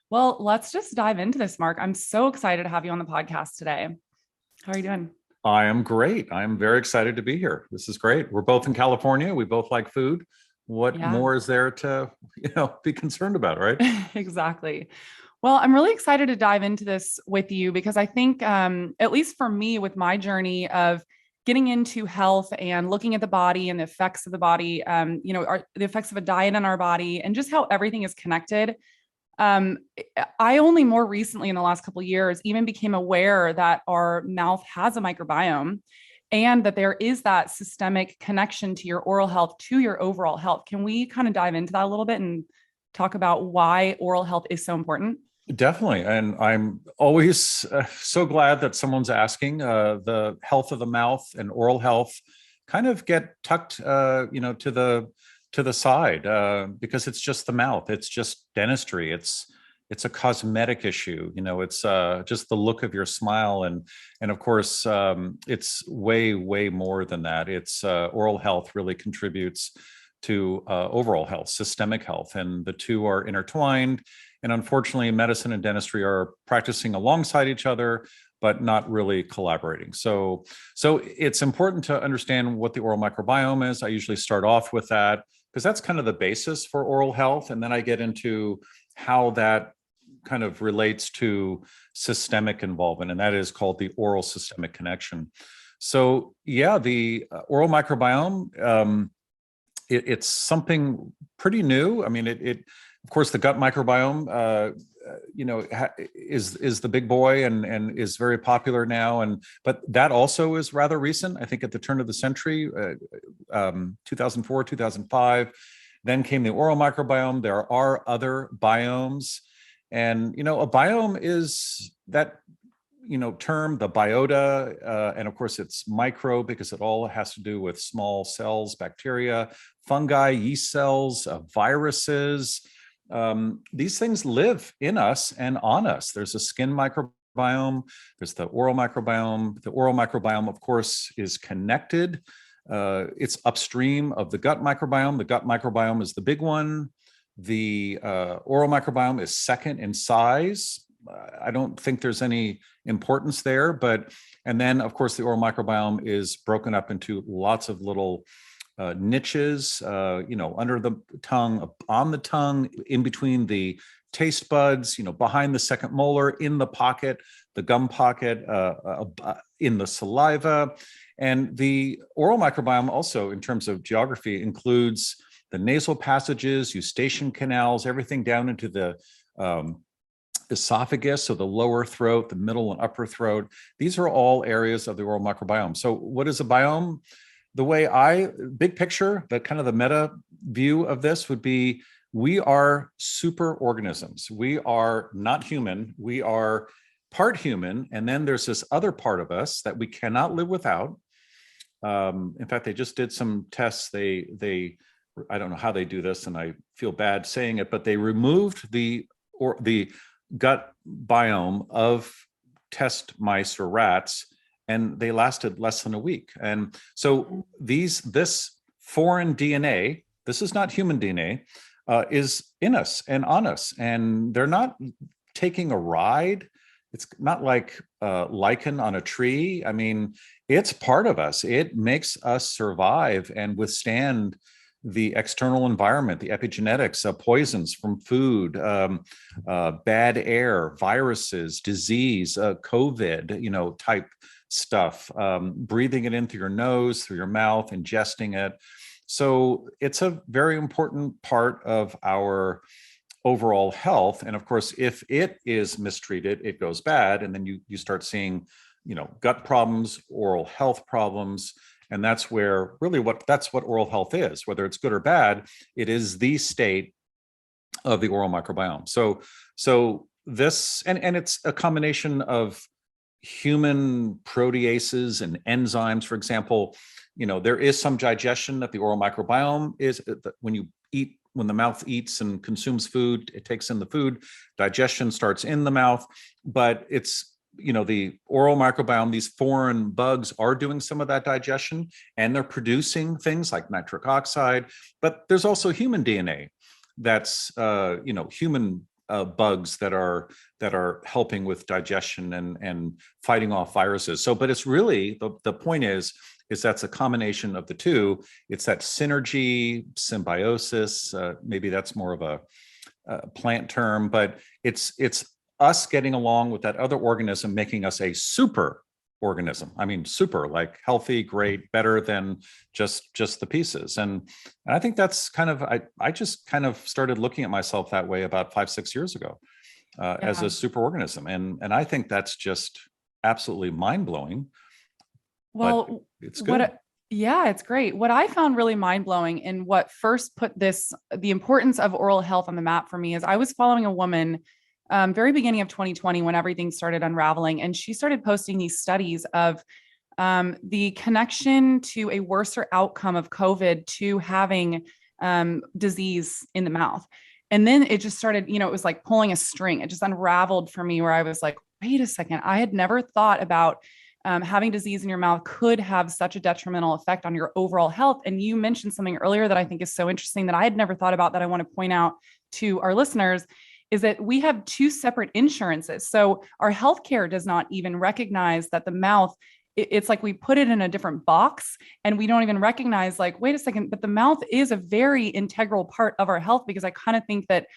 Well, let's just dive into this, Mark. I'm so excited to have you on the podcast today. How are you doing? I am great. I am very excited to be here. This is great. We're both in California. We both like food. What Yeah, more is there to, be concerned about, right? exactly. Well, I'm really excited to dive into this with you because I think, at least for me, with my journey of getting into health and looking at the body and the effects of the body, the effects of a diet on our body and just how everything is connected. Um, I only more recently in the last couple of years even became aware that our mouth has a microbiome and that there is that systemic connection to your oral health, to your overall health. Can we kind of dive into that a little bit and talk about why oral health is so important? Definitely. And I'm always so glad that someone's asking. The health of the mouth and oral health kind of get tucked, to the side because it's just the mouth. It's just dentistry. It's a cosmetic issue. It's just the look of your smile, and of course, it's way more than that. It's oral health really contributes to overall health, systemic health, and the two are intertwined. And unfortunately, medicine and dentistry are practicing alongside each other, but not really collaborating. So it's important to understand what the oral microbiome is. I usually start off with that because that's kind of the basis for oral health. And then I get into how that kind of relates to systemic involvement, and that is called the oral systemic connection. So yeah, the oral microbiome, it's something pretty new. I mean, it of course, the gut microbiome, is the big boy and is very popular now. But that also is rather recent. I think at the turn of the century, 2004, 2005. Then came the oral microbiome. There are other biomes, and a biome is that term, the biota, and of course it's micro because it all has to do with small cells, bacteria, fungi, yeast cells, viruses. These things live in us and on us. There's a skin microbiome, there's the oral microbiome. The oral microbiome, of course, is connected. It's upstream of the gut microbiome. The gut microbiome is the big one. The oral microbiome is second in size. I don't think there's any importance there, and then of course the oral microbiome is broken up into lots of little niches, under the tongue, on the tongue, in between the taste buds, behind the second molar, in the pocket, the gum pocket, in the saliva. And the oral microbiome also, in terms of geography, includes the nasal passages, eustachian canals, everything down into the esophagus, so the lower throat, the middle and upper throat. These are all areas of the oral microbiome. So what is a biome? The way big picture, the kind of the meta view of this would be, we are super organisms. We are not human. We are part human. And then there's this other part of us that we cannot live without. In fact, they just did some tests. I don't know how they do this, and I feel bad saying it, but they removed the gut biome of test mice or rats, and they lasted less than a week. And so this foreign DNA, this is not human DNA, is in us and on us, and they're not taking a ride. It's not like lichen on a tree. I mean, it's part of us. It makes us survive and withstand the external environment, the epigenetics, poisons from food, bad air, viruses, disease, COVID, type stuff, breathing it in through your nose, through your mouth, ingesting it. So it's a very important part of our overall health. And of course, if it is mistreated, it goes bad. And then you start seeing, gut problems, oral health problems. And that's where really that's what oral health is, whether it's good or bad. It is the state of the oral microbiome. So this, and it's a combination of human proteases and enzymes. For example, there is some digestion that the oral microbiome is when the mouth eats and consumes food, it takes in the food, digestion starts in the mouth, but it's the oral microbiome, these foreign bugs are doing some of that digestion, and they're producing things like nitric oxide. But there's also human DNA that's, human bugs that are helping with digestion and fighting off viruses. So, but it's really the point is that's a combination of the two. It's that synergy, symbiosis. Maybe that's more of a plant term, but it's us getting along with that other organism, making us a super organism. I mean, super, like healthy, great, better than just the pieces. And I think that's kind of, I just kind of started looking at myself that way about 5-6 years ago, as a super organism. And I think that's just absolutely mind blowing. Well, it's good. Yeah, it's great. What I found really mind blowing and what first put the importance of oral health on the map for me is I was following a woman very beginning of 2020 when everything started unraveling. And she started posting these studies of the connection to a worser outcome of COVID to having disease in the mouth. And then it just started, it was like pulling a string. It just unraveled for me where I was like, wait a second, I had never thought about having disease in your mouth could have such a detrimental effect on your overall health. And you mentioned something earlier that I think is so interesting that I had never thought about that I want to point out to our listeners is that we have two separate insurances. So our healthcare does not even recognize that the mouth, it's like we put it in a different box and we don't even recognize like, wait a second, but the mouth is a very integral part of our health because I kind of think that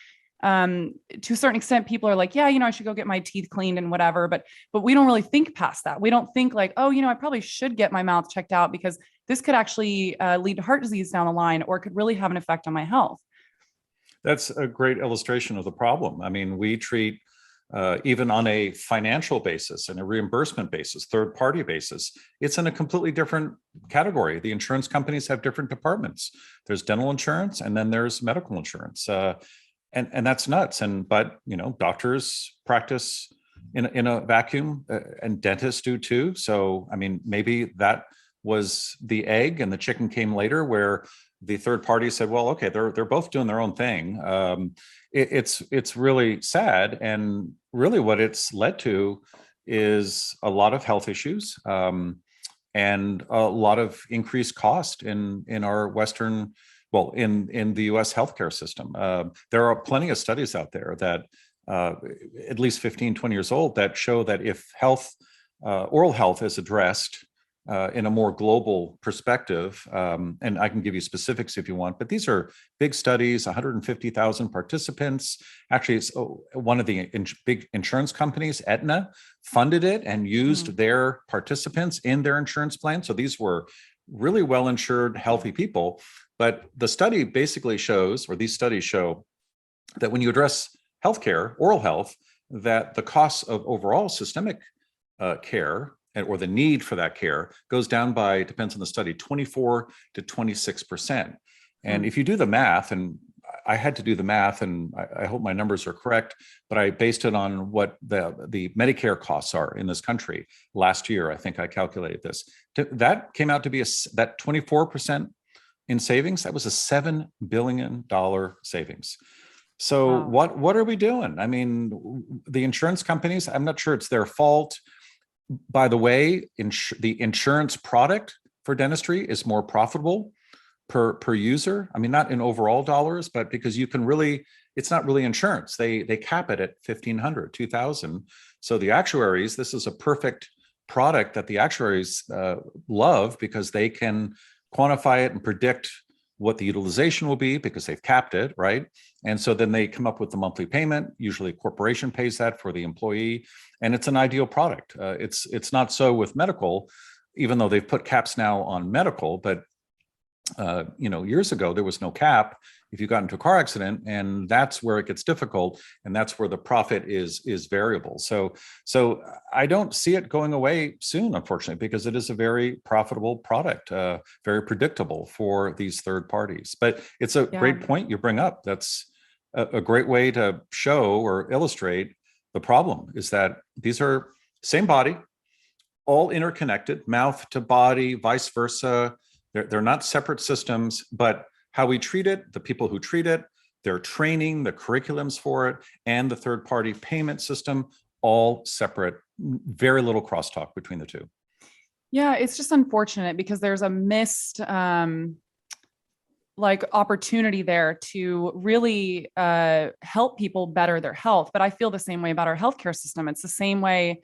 to a certain extent, people are like, yeah, I should go get my teeth cleaned and whatever, but we don't really think past that. We don't think like, oh, I probably should get my mouth checked out because this could actually lead to heart disease down the line or could really have an effect on my health. That's a great illustration of the problem. I mean, we treat even on a financial basis and a reimbursement basis, third-party basis, it's in a completely different category. The insurance companies have different departments. There's dental insurance, and then there's medical insurance, and that's nuts. But doctors practice in a vacuum, and dentists do too. So I mean, maybe that was the egg, and the chicken came later, where the third party said, well, okay, they're both doing their own thing. It's really sad. And really what it's led to is a lot of health issues, and a lot of increased cost in our Western, in the US healthcare system. There are plenty of studies out there that at least 15, 20 years old that show that if oral health is addressed in a more global perspective, and I can give you specifics if you want, but these are big studies, 150,000 participants. Actually, it's one of the big insurance companies, Aetna, funded it and used their participants in their insurance plan. So these were really well-insured, healthy people. But the study basically shows, or these studies show, that when you address healthcare, oral health, that the costs of overall systemic care or the need for that care goes down by, depends on the study, 24 to 26%. And if you do the math, and I had to do the math, and I hope my numbers are correct, but I based it on what the Medicare costs are in this country. Last year, I think I calculated this. That came out to be that 24% in savings. That was a $7 billion savings. So wow. What are we doing? I mean, the insurance companies, I'm not sure it's their fault. By the way, the insurance product for dentistry is more profitable per user. I mean, not in overall dollars, but because you can really, it's not really insurance. They cap it at $1,500, $2,000. So the actuaries, this is a perfect product that the actuaries love because they can quantify it and predict what the utilization will be because they've capped it, right? And so then they come up with the monthly payment. Usually a corporation pays that for the employee, and it's an ideal product. It's not so with medical, even though they've put caps now on medical, but years ago, there was no cap if you got into a car accident, and that's where it gets difficult, and that's where the profit is variable. So I don't see it going away soon, unfortunately, because it is a very profitable product, very predictable for these third parties. But it's a great point you bring up. That's a great way to show or illustrate the problem, is that these are same body, all interconnected, mouth to body, vice versa. They're not separate systems, but how we treat it, the people who treat it, their training, the curriculums for it, and the third-party payment system, all separate, very little crosstalk between the two. Yeah, it's just unfortunate because there's a missed like opportunity there to really help people better their health. But I feel the same way about our healthcare system. It's the same way.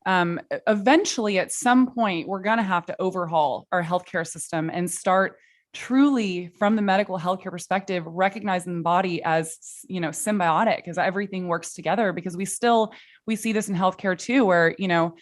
Eventually, at some point, we're going to have to overhaul our healthcare system and start truly, from the medical healthcare perspective, recognizing the body as, you know, symbiotic, as everything works together. Because we see this in healthcare too, where, you know,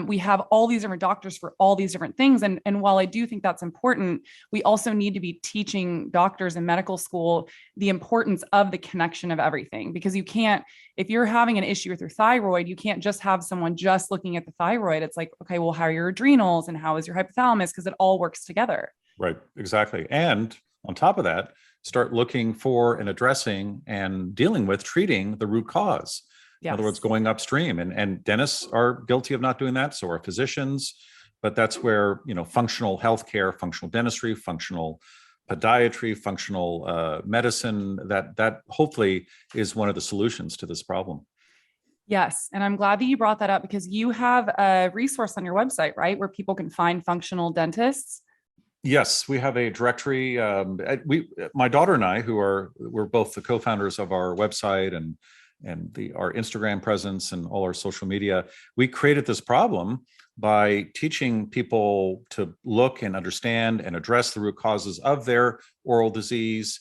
we have all these different doctors for all these different things. And while I do think that's important, we also need to be teaching doctors in medical school the importance of the connection of everything. Because you can't, if you're having an issue with your thyroid, you can't just have someone just looking at the thyroid. It's like, okay, well, how are your adrenals and how is your hypothalamus? Because it all works together. Right, exactly. And on top of that, start looking for and addressing and dealing with treating the root cause. Yes. In other words, going upstream, and dentists are guilty of not doing that. So are physicians, but that's where, you know, functional healthcare, functional dentistry, functional podiatry, functional medicine, that hopefully is one of the solutions to this problem. Yes. And I'm glad that you brought that up, because you have a resource on your website, right, where people can find functional dentists. Yes, we have a directory. My daughter and I, we're both the co-founders of our website and our Instagram presence and all our social media, we created this problem by teaching people to look and understand and address the root causes of their oral disease,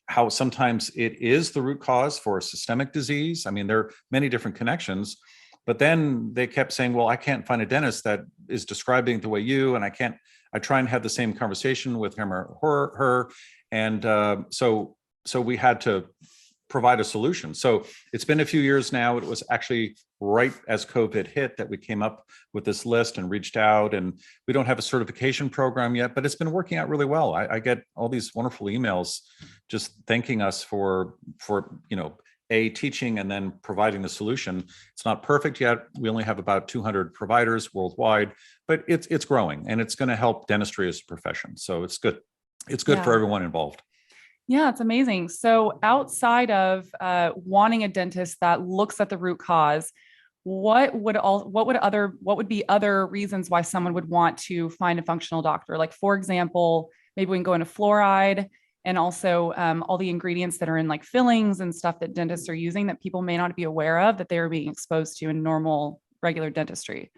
how sometimes it is the root cause for a systemic disease. I mean, there are many different connections, but then they kept saying, well, I can't find a dentist that is describing it the way you, and I try and have the same conversation with him or her. And so we had to provide a solution. So it's been a few years now. It was actually right as COVID hit that we came up with this list and reached out, and we don't have a certification program yet, but it's been working out really well. I get all these wonderful emails just thanking us for, you know, teaching and then providing the solution. It's not perfect yet. We only have about 200 providers worldwide, but it's growing, and it's going to help dentistry as a profession. So it's good. It's good for everyone involved. Yeah, it's amazing. So outside of wanting a dentist that looks at the root cause, what would be other reasons why someone would want to find a functional doctor? Like, for example, maybe we can go into fluoride, and also all the ingredients that are in like fillings and stuff that dentists are using that people may not be aware of, that they are being exposed to in normal, regular dentistry.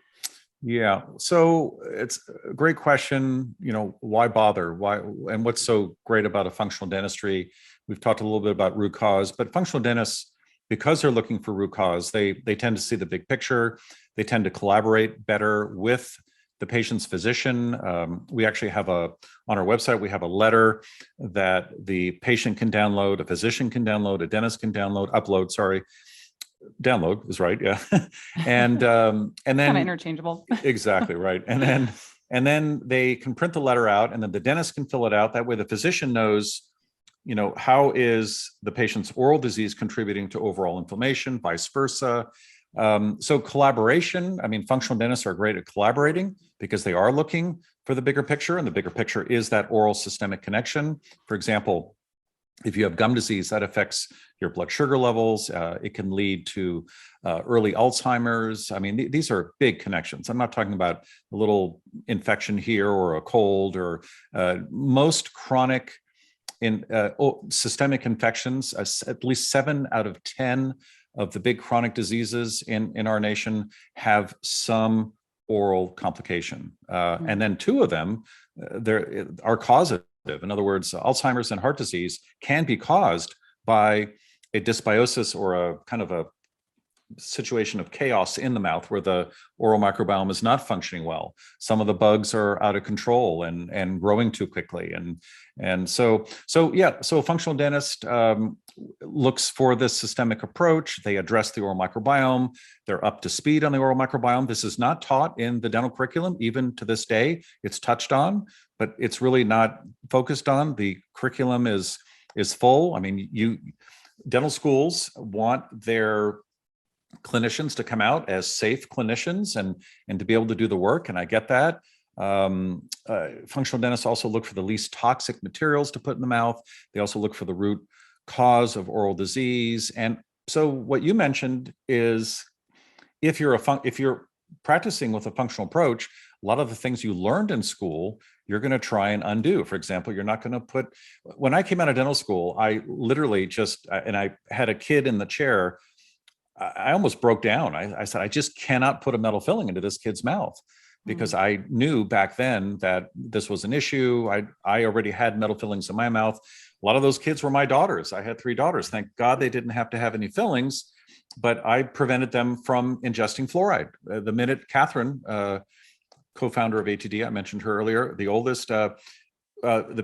Yeah. So it's a great question. You know, why bother? Why, and what's so great about a functional dentistry? We've talked a little bit about root cause, but functional dentists, because they're looking for root cause, they tend to see the big picture. They tend to collaborate better with the patient's physician. We actually have on our website, we have a letter that the patient can download, a physician can download, a dentist can download is right. Yeah. And then kind of interchangeable. Exactly. Right. And then they can print the letter out, and then the dentist can fill it out. That way the physician knows, you know, how is the patient's oral disease contributing to overall inflammation, vice versa. So collaboration, I mean, functional dentists are great at collaborating because they are looking for the bigger picture, and the bigger picture is that oral systemic connection. For example, if you have gum disease, that affects your blood sugar levels. It can lead to early Alzheimer's. I mean, these are big connections. I'm not talking about a little infection here or a cold, or most chronic systemic infections. At least 7 out of 10 of the big chronic diseases in our nation have some oral complication. And then 2 of them are causative. In other words, Alzheimer's and heart disease can be caused by a dysbiosis, or a kind of a situation of chaos in the mouth where the oral microbiome is not functioning well. Some of the bugs are out of control and growing too quickly. And so a functional dentist looks for this systemic approach. They address the oral microbiome. They're up to speed on the oral microbiome. This is not taught in the dental curriculum, even to this day. It's touched on, but it's really not focused on. The curriculum is full. I mean, dental schools want their clinicians to come out as safe clinicians and to be able to do the work, and I get that. Functional dentists also look for the least toxic materials to put in the mouth. They also look for the root cause of oral disease. And so what you mentioned is, if you're practicing with a functional approach, a lot of the things you learned in school, you're going to try and undo. For example, you're not going to when I came out of dental school, I literally and I had a kid in the chair. I almost broke down. I said, I just cannot put a metal filling into this kid's mouth, because I knew back then that this was an issue. I already had metal fillings in my mouth. A lot of those kids were my daughters. I had 3 daughters. Thank God they didn't have to have any fillings, but I prevented them from ingesting fluoride. The minute Catherine, co-founder of ATD, I mentioned her earlier, the oldest, the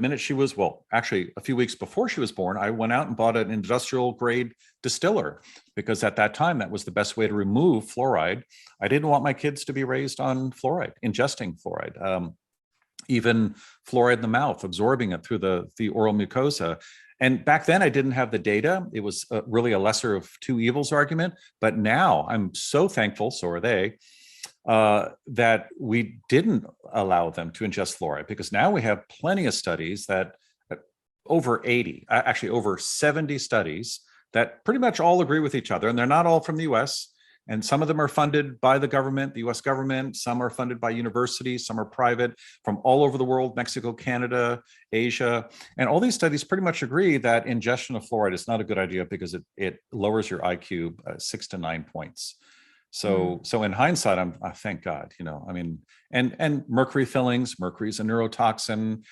minute she was, well, actually a few weeks before she was born, I went out and bought an industrial grade distiller, because at that time, that was the best way to remove fluoride. I didn't want my kids to be raised on fluoride, ingesting fluoride, even fluoride in the mouth, absorbing it through the oral mucosa. And back then I didn't have the data. It was really a lesser of 2 evils argument. But now I'm so thankful, so are they, that we didn't allow them to ingest fluoride, because now we have plenty of studies that over 80, actually over 70 studies that pretty much all agree with each other. And they're not all from the US. And some of them are funded by the government, the US government. Some are funded by universities. Some are private, from all over the world, Mexico, Canada, Asia. And all these studies pretty much agree that ingestion of fluoride is not a good idea, because it lowers your IQ 6 to 9 points. So in hindsight, thank God, I mean, and mercury fillings, mercury is a neurotoxin.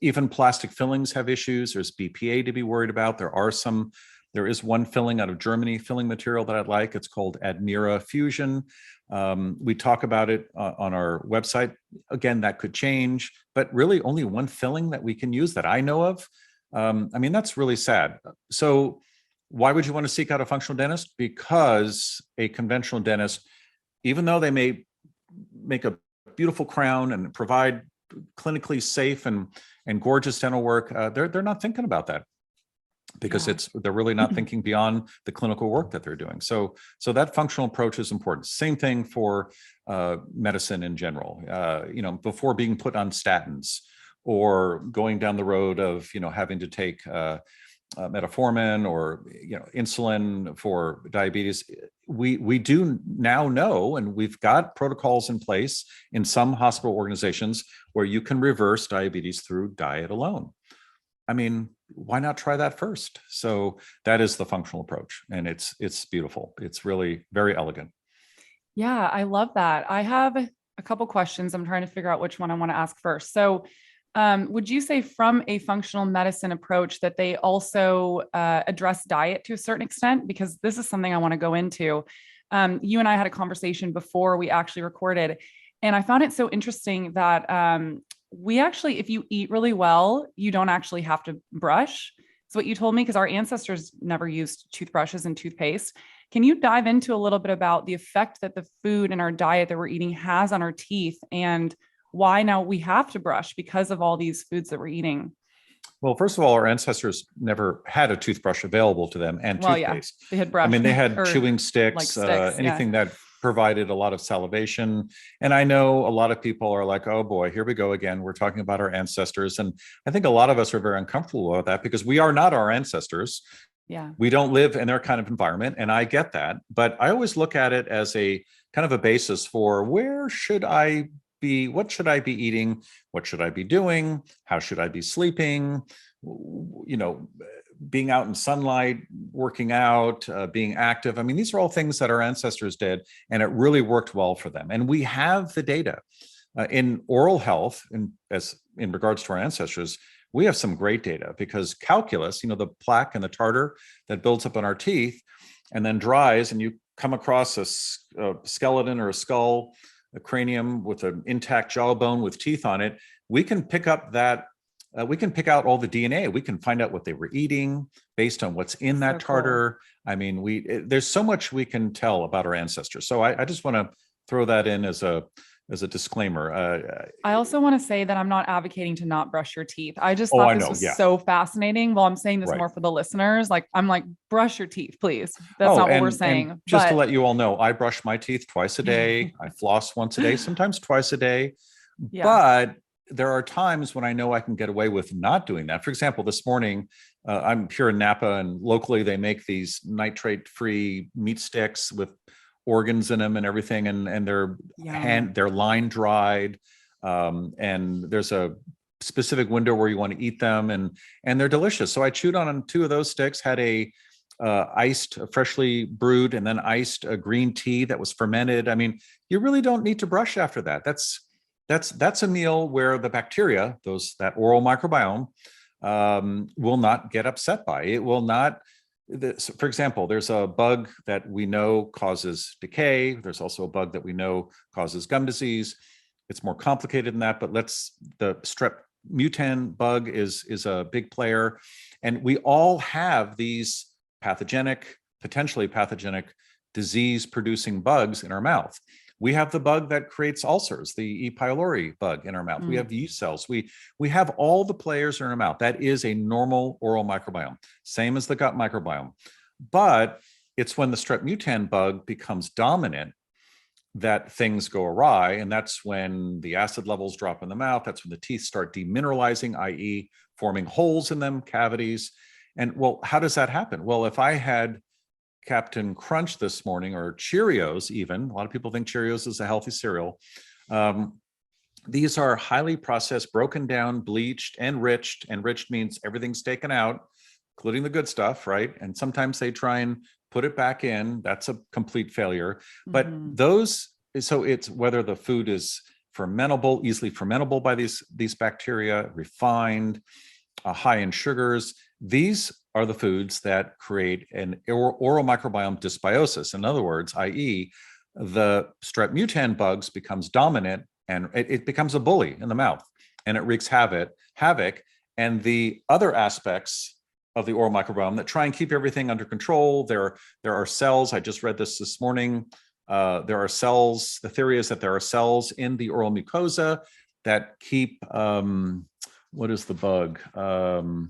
Even plastic fillings have issues. There's BPA to be worried about. There is one filling out of Germany, filling material that I'd like. It's called Admira Fusion. We talk about it on our website. Again, that could change, but really only one filling that we can use that I know of. I mean, that's really sad. So why would you want to seek out a functional dentist? Because a conventional dentist, even though they may make a beautiful crown and provide clinically safe and gorgeous dental work, they're not thinking about that, because they're really not thinking beyond the clinical work that they're doing. So that functional approach is important. Same thing for medicine in general. Before being put on statins or going down the road of having to take metformin or insulin for diabetes, we do now know, and we've got protocols in place in some hospital organizations where you can reverse diabetes through diet alone. I mean, why not try that first? So that is the functional approach, and it's beautiful. It's really very elegant. Yeah, I love that. I have a couple questions. I'm trying to figure out which one I want to ask first. So would you say from a functional medicine approach that they also address diet to a certain extent? Because this is something I want to go into. You and I had a conversation before we actually recorded, and I found it so interesting that we actually, if you eat really well, you don't actually have to brush. It's what you told me, because our ancestors never used toothbrushes and toothpaste. Can you dive into a little bit about the effect that the food and our diet that we're eating has on our teeth, and why now we have to brush because of all these foods that we're eating? Well, first of all, our ancestors never had a toothbrush available to them, and toothpaste. Yeah, they had brush. I mean, they had chewing sticks, anything that provided a lot of salivation. And I know a lot of people are like, oh boy, here we go again. We're talking about our ancestors. And I think a lot of us are very uncomfortable with that, because we are not our ancestors. Yeah. We don't live in their kind of environment. And I get that. But I always look at it as a kind of a basis for where should I be? What should I be eating? What should I be doing? How should I be sleeping? Being out in sunlight, working out, being active. I mean, these are all things that our ancestors did, and it really worked well for them. And we have the data in oral health, in regards to our ancestors. We have some great data, because calculus, the plaque and the tartar that builds up on our teeth and then dries, and you come across a skeleton or a skull, a cranium with an intact jawbone with teeth on it, we can pick up that. We can pick out all the DNA. We can find out what they were eating based on what's in that tartar. Cool. I mean, there's so much we can tell about our ancestors. So I just want to throw that in as a disclaimer. I also want to say that I'm not advocating to not brush your teeth. I just thought this was so fascinating. Well, I'm saying this more for the listeners. I'm like, brush your teeth, please. That's not what we're saying. Just to let you all know, I brush my teeth twice a day. I floss once a day, sometimes twice a day. Yeah. But there are times when I know I can get away with not doing that. For example, this morning, I'm here in Napa, and locally they make these nitrate-free meat sticks with organs in them and everything, and they're line dried, and there's a specific window where you want to eat them, and they're delicious. So I chewed on 2 of those sticks, had a iced, freshly brewed, and then iced a green tea that was fermented. I mean, you really don't need to brush after that. That's a meal where the bacteria, that oral microbiome, will not get upset by. It will not. For example, there's a bug that we know causes decay. There's also a bug that we know causes gum disease. It's more complicated than that, but the strep mutant bug is a big player. And we all have these potentially pathogenic disease-producing bugs in our mouth. We have the bug that creates ulcers, the E. pylori bug in our mouth. We have yeast cells. We have all the players in our mouth. That is a normal oral microbiome, same as the gut microbiome. But it's when the strep mutant bug becomes dominant that things go awry. And that's when the acid levels drop in the mouth. That's when the teeth start demineralizing, i.e. forming holes in them, cavities. And well, how does that happen? Well, if I had Captain Crunch this morning, or Cheerios even, a lot of people think Cheerios is a healthy cereal. These are highly processed, broken down, bleached, enriched. Enriched means everything's taken out, including the good stuff, right? And sometimes they try and put it back in. That's a complete failure. But so it's whether the food is fermentable, easily fermentable by these bacteria, refined, high in sugars. These are the foods that create an oral microbiome dysbiosis. In other words, i.e., the strep mutant bugs becomes dominant, and it becomes a bully in the mouth, and it wreaks havoc. And the other aspects of the oral microbiome that try and keep everything under control. There are cells. I just read this morning. There are cells. The theory is that there are cells in the oral mucosa that keep, what is the bug? The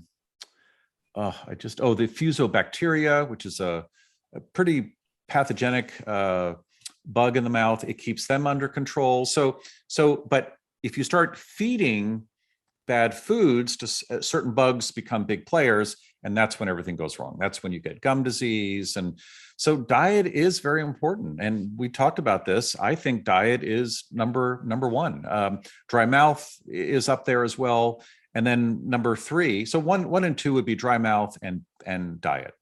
fusobacteria, which is a pretty pathogenic bug in the mouth. It keeps them under control. But if you start feeding bad foods to certain bugs, become big players, and that's when everything goes wrong. That's when you get gum disease. And so diet is very important. And we talked about this. I think diet is number one. Dry mouth is up there as well. And then number 3, so one and 2 would be dry mouth and diet.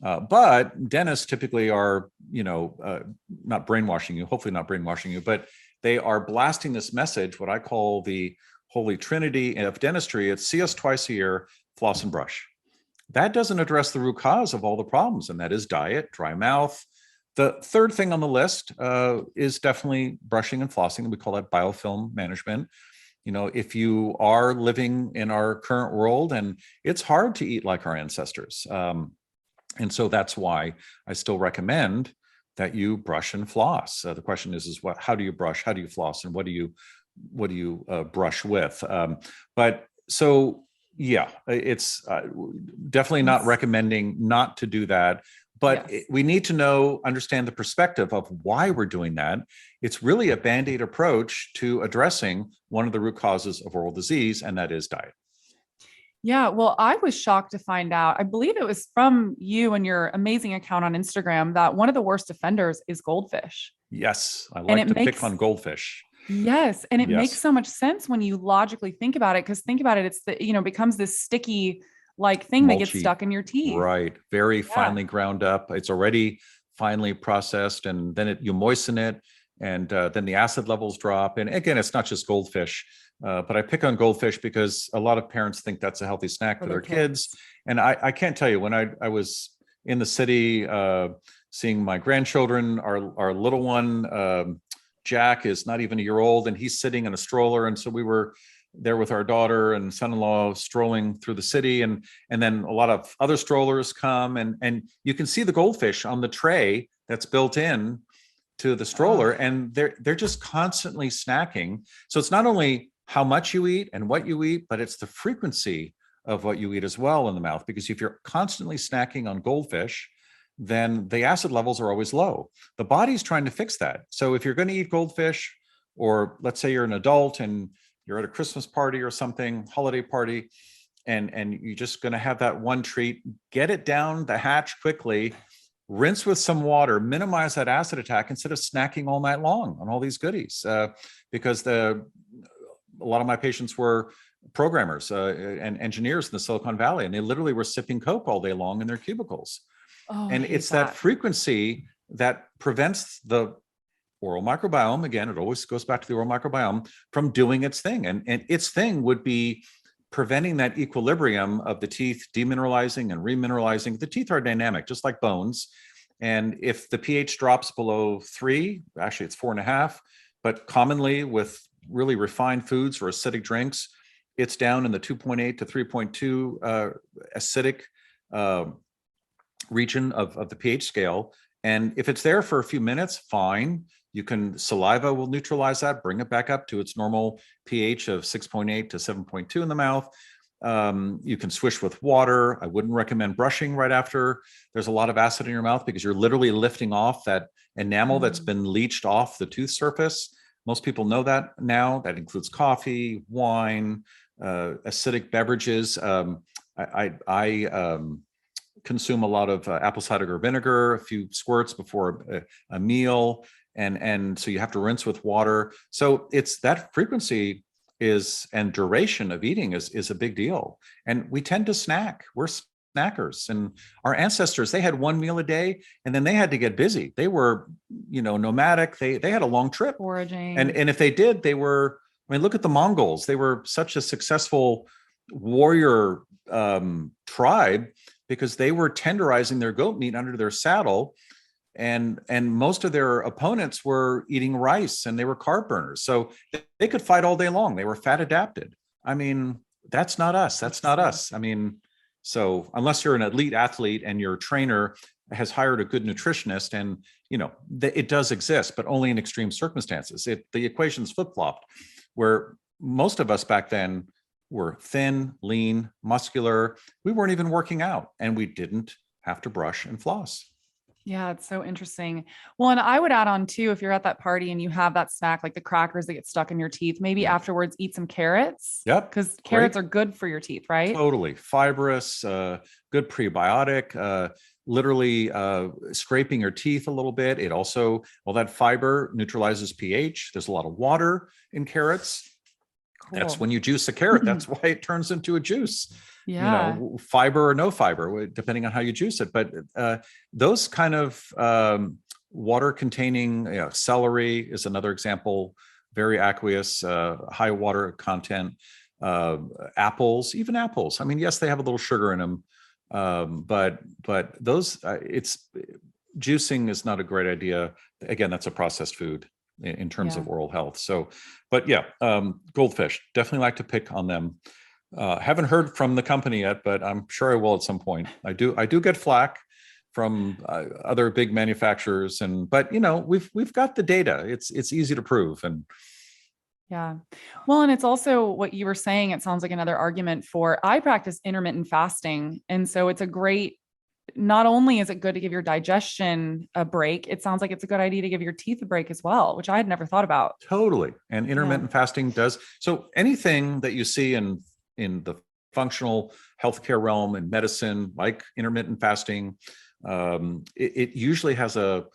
But dentists typically are, not brainwashing you, hopefully not brainwashing you, but they are blasting this message, what I call the holy trinity of dentistry. It's see us twice a year, floss and brush. That doesn't address the root cause of all the problems, and that is diet, dry mouth. The third thing on the list is definitely brushing and flossing. We call that biofilm management. If you are living in our current world, and it's hard to eat like our ancestors. And so that's why I still recommend that you brush and floss. The question is how do you brush? How do you floss? And what do you brush with? But so, yeah, it's definitely not recommending not to do that. But we need to understand the perspective of why we're doing that. It's really a Band-Aid approach to addressing one of the root causes of oral disease, and that is diet. Yeah, well, I was shocked to find out, I believe it was from you and your amazing account on Instagram, that one of the worst offenders is goldfish. Yes, I like to pick on goldfish. Yes, and it makes so much sense when you logically think about it, because think about it, it's becomes this sticky thing that gets stuck in your teeth. Right. Very finely ground up. It's already finely processed, and then you moisten it, and then the acid levels drop. And again, it's not just goldfish, but I pick on goldfish because a lot of parents think that's a healthy snack for their kids. And I can't tell you, when I was in the city seeing my grandchildren, our little one, Jack, is not even a year old, and he's sitting in a stroller. And so we were there with our daughter and son-in-law strolling through the city, and then a lot of other strollers come, and you can see the goldfish on the tray that's built in to the stroller, and they're just constantly snacking. So it's not only how much you eat and what you eat, but it's the frequency of what you eat as well in the mouth. Because if you're constantly snacking on goldfish, then the acid levels are always low. The body's trying to fix that. So if you're going to eat goldfish, or let's say you're an adult and you're at a Christmas party or something, holiday party, and you're just going to have that one treat, get it down the hatch quickly, rinse with some water, minimize that acid attack instead of snacking all night long on all these goodies. Because a lot of my patients were programmers and engineers in the Silicon Valley, and they literally were sipping Coke all day long in their cubicles. Oh, And it's that frequency that prevents the oral microbiome, again, it always goes back to the oral microbiome, from doing its thing. And its thing would be preventing that equilibrium of the teeth demineralizing and remineralizing. The teeth are dynamic, just like bones. And if the pH drops below 3, actually it's 4.5, but commonly with really refined foods or acidic drinks, it's down in the 2.8 to 3.2 acidic region of the pH scale. And if it's there for a few minutes, fine. You can, saliva will neutralize that, bring it back up to its normal pH of 6.8 to 7.2 in the mouth. You can swish with water. I wouldn't recommend brushing right after there's a lot of acid in your mouth, because you're literally lifting off that enamel that's been leached off the tooth surface. Most people know that now. That includes coffee, wine, acidic beverages. I consume a lot of apple cider vinegar, a few squirts before a meal. And so you have to rinse with water. So it's that frequency and duration of eating is a big deal. And we tend to snack. We're snackers. And our ancestors, they had one meal a day, and then they had to get busy. They were, nomadic. They had a long trip. Foraging. And if they did, they were, look at the Mongols. They were such a successful warrior tribe because they were tenderizing their goat meat under their saddle. And most of their opponents were eating rice, and they were carb burners. So they could fight all day long. They were fat adapted. That's not us. That's not us. So unless you're an elite athlete and your trainer has hired a good nutritionist, and it does exist, but only in extreme circumstances. The equation's flip-flopped, where most of us back then were thin, lean, muscular. We weren't even working out, and we didn't have to brush and floss. Yeah, it's so interesting. Well, and I would add on too, if you're at that party and you have that snack, like the crackers that get stuck in your teeth, maybe afterwards eat some carrots. Yep. Because carrots are good for your teeth, right? Totally. Fibrous, good prebiotic, literally scraping your teeth a little bit. It also, that fiber neutralizes pH. There's a lot of water in carrots. Cool. That's when you juice a carrot. That's why it turns into a juice. Yeah. Fiber or no fiber, depending on how you juice it. But those kind of water containing, celery is another example, very aqueous, high water content. Apples, even apples. Yes, they have a little sugar in them, but those, juicing is not a great idea. Again, that's a processed food in terms of oral health. So, but Goldfish, definitely like to pick on them. Haven't heard from the company yet, but I'm sure I will at some point. I do get flack from other big manufacturers, but we've got the data. It's easy to prove. And yeah, well, and it's also what you were saying. It sounds like another argument I practice intermittent fasting, and so it's a great. Not only is it good to give your digestion a break, it sounds like it's a good idea to give your teeth a break as well, which I had never thought about. Totally, and intermittent fasting does. So anything that you see in the functional healthcare realm and medicine, like intermittent fasting, it usually has an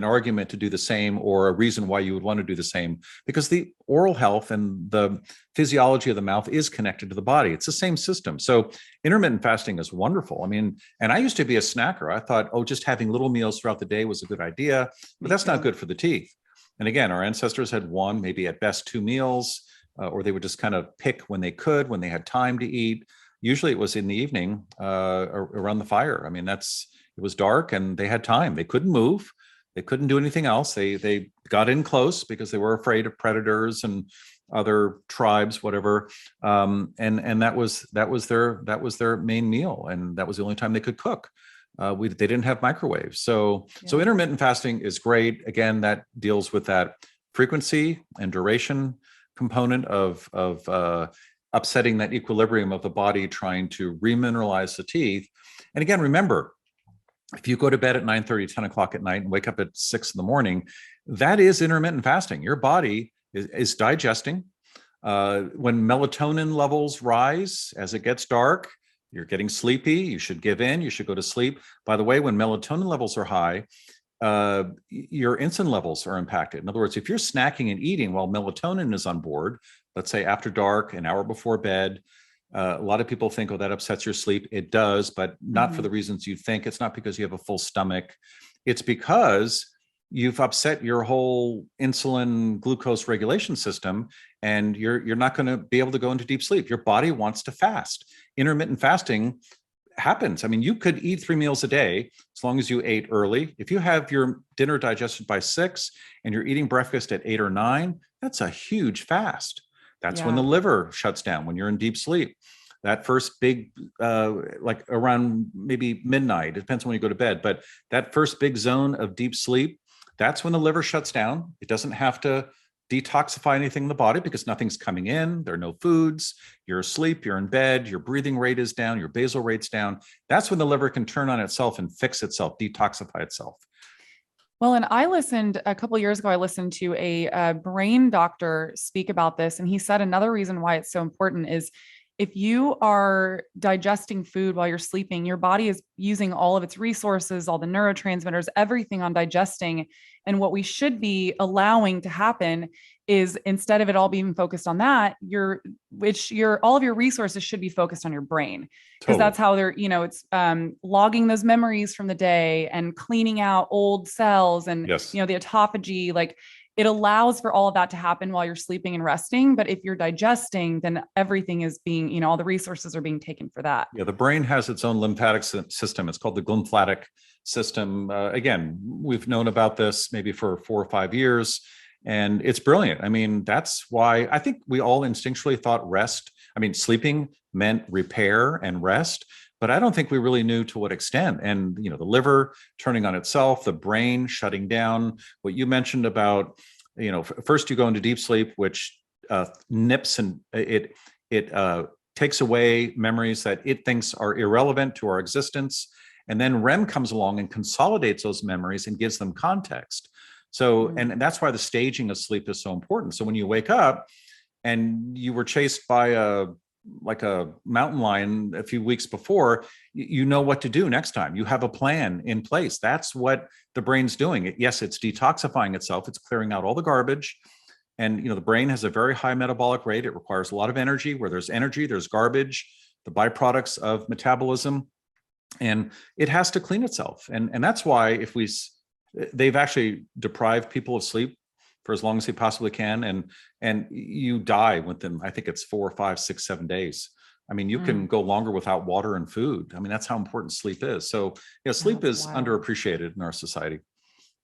argument to do the same, or a reason why you would want to do the same, because the oral health and the physiology of the mouth is connected to the body. It's the same system. So intermittent fasting is wonderful. And I used to be a snacker. I thought, just having little meals throughout the day was a good idea, but that's not good for the teeth. And again, our ancestors had one, maybe at best 2 meals, or they would just kind of pick when they had time to eat. Usually it was in the evening around the fire. It was dark and they had time. They couldn't move. They couldn't do anything else. They got in close because they were afraid of predators and other tribes, whatever. And that was their main meal. And that was the only time they could cook. They didn't have microwaves. So intermittent fasting is great. Again, that deals with that frequency and duration component of upsetting that equilibrium of the body, trying to remineralize the teeth. And again, remember, if you go to bed at 9:30, 10 o'clock at night and wake up at 6 in the morning, that is intermittent fasting. Your body is digesting. When melatonin levels rise as it gets dark, you're getting sleepy, you should give in, you should go to sleep. By the way, when melatonin levels are high, your insulin levels are impacted. In other words, if you're snacking and eating while melatonin is on board, let's say after dark, an hour before bed, a lot of people think, oh, that upsets your sleep. It does, but not for the reasons you think. It's not because you have a full stomach. It's because you've upset your whole insulin glucose regulation system, and you're not going to be able to go into deep sleep. Your body wants to fast. Intermittent fasting happens. I mean, you could eat 3 meals a day as long as you ate early. If you have your dinner digested by 6 and you're eating breakfast at 8 or 9, that's a huge fast. That's when the liver shuts down, when you're in deep sleep. That first big, like around maybe midnight, it depends on when you go to bed, but that first big zone of deep sleep, that's when the liver shuts down. It doesn't have to detoxify anything in the body because nothing's coming in. There are no foods. You're asleep, you're in bed, your breathing rate is down, your basal rate's down. That's when the liver can turn on itself and fix itself, detoxify itself. Well, and I listened a couple of years ago, I listened to a brain doctor speak about this. And he said another reason why it's so important is if you are digesting food while you're sleeping, your body is using all of its resources, all the neurotransmitters, everything on digesting. And what we should be allowing to happen is instead of it all being focused on that, all of your resources should be focused on your brain. Because that's how they're, it's logging those memories from the day and cleaning out old cells and, the autophagy, like it allows for all of that to happen while you're sleeping and resting. But if you're digesting, then everything is being, all the resources are being taken for that. Yeah, the brain has its own lymphatic system. It's called the glymphatic system. Again, we've known about this maybe for 4 or 5 years, and it's brilliant. I mean, that's why I think we all instinctually thought sleeping meant repair and rest, but I don't think we really knew to what extent. And, the liver turning on itself, the brain shutting down, what you mentioned about, first you go into deep sleep, which nips and it takes away memories that it thinks are irrelevant to our existence. And then REM comes along and consolidates those memories and gives them context. So, and that's why the staging of sleep is so important. So when you wake up and you were chased by a mountain lion a few weeks before, you know what to do next time. You have a plan in place. That's what the brain's doing. Yes, it's detoxifying itself. It's clearing out all the garbage. And, the brain has a very high metabolic rate. It requires a lot of energy. Where there's energy, there's garbage, the byproducts of metabolism, and it has to clean itself. And that's why they've actually deprived people of sleep for as long as they possibly can. And you die within, I think it's 4, 5, 6, 7 days. I mean, you can go longer without water and food. I mean, that's how important sleep is. So sleep is underappreciated in our society.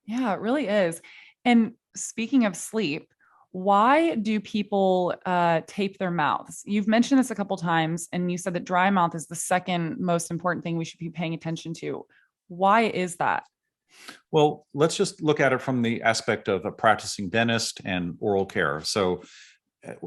Yeah, it really is. And speaking of sleep, why do people tape their mouths? You've mentioned this a couple of times, and you said that dry mouth is the second most important thing we should be paying attention to. Why is that? Well, let's just look at it from the aspect of a practicing dentist and oral care. So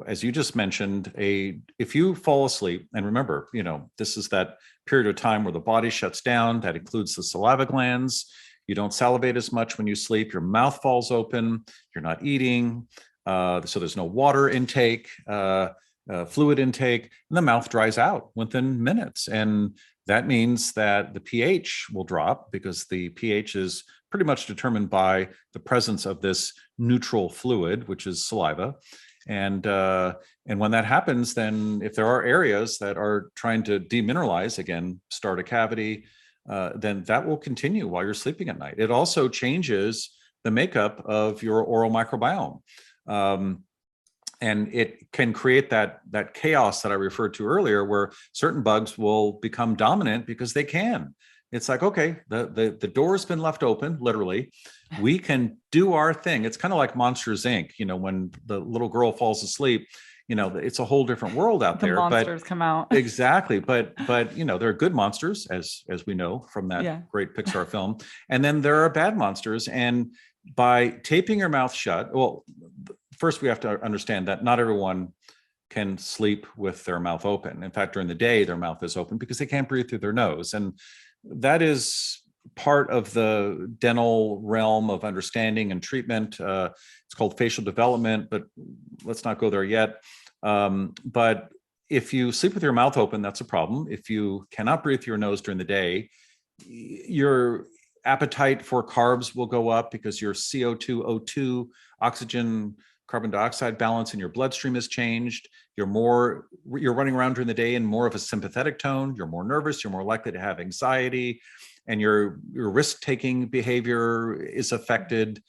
as you just mentioned, if you fall asleep, and remember, this is that period of time where the body shuts down, that includes the saliva glands. You don't salivate as much when you sleep. Your mouth falls open. You're not eating. So there's no water intake, fluid intake, and the mouth dries out within minutes. And that means that the pH will drop because the pH is pretty much determined by the presence of this neutral fluid, which is saliva. And when that happens, then if there are areas that are trying to demineralize, again, start a cavity, then that will continue while you're sleeping at night. It also changes the makeup of your oral microbiome. And it can create that chaos that I referred to earlier, where certain bugs will become dominant because they can. It's like, okay, the door's been left open, literally. We can do our thing. It's kind of like Monsters, Inc. When the little girl falls asleep, it's a whole different world out there. Monsters come out. Exactly. But there are good monsters, as we know from that great Pixar film. And then there are bad monsters. And by taping your mouth shut, well, first we have to understand that not everyone can sleep with their mouth open. In fact, during the day, their mouth is open because they can't breathe through their nose. And that is part of the dental realm of understanding and treatment. It's called facial development, but let's not go there yet. But if you sleep with your mouth open, that's a problem. If you cannot breathe through your nose during the day, your appetite for carbs will go up because your CO2, O2, oxygen, carbon dioxide balance in your bloodstream has changed. You're running around during the day in more of a sympathetic tone. You're more nervous. You're more likely to have anxiety, and your risk-taking behavior is affected.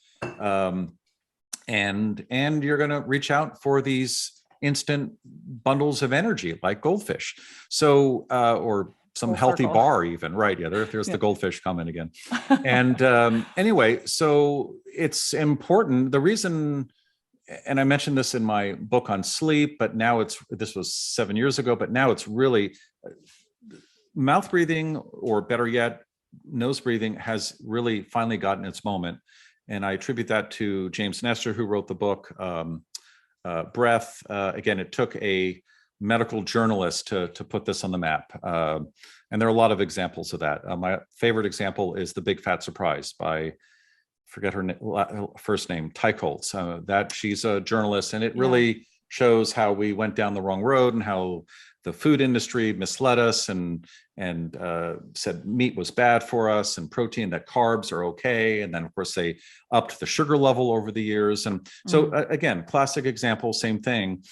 And you're going to reach out for these instant bundles of energy like Goldfish. So, or some Full healthy circle. bar even, right? Yeah, there's the Goldfish comment again. And anyway, so it's important. The reason, and I mentioned this in my book on sleep, but now this was 7 years ago, but now it's really mouth breathing, or better yet, nose breathing has really finally gotten its moment. And I attribute that to James Nestor, who wrote the book, Breath. Again, it took a medical journalist to put this on the map. And there are a lot of examples of that. My favorite example is The Big Fat Surprise by, forget her first name, Teichholz. That she's a journalist, and it really shows how we went down the wrong road and how the food industry misled us and said meat was bad for us and protein, that carbs are okay. And then of course they upped the sugar level over the years. And so again, classic example, same thing.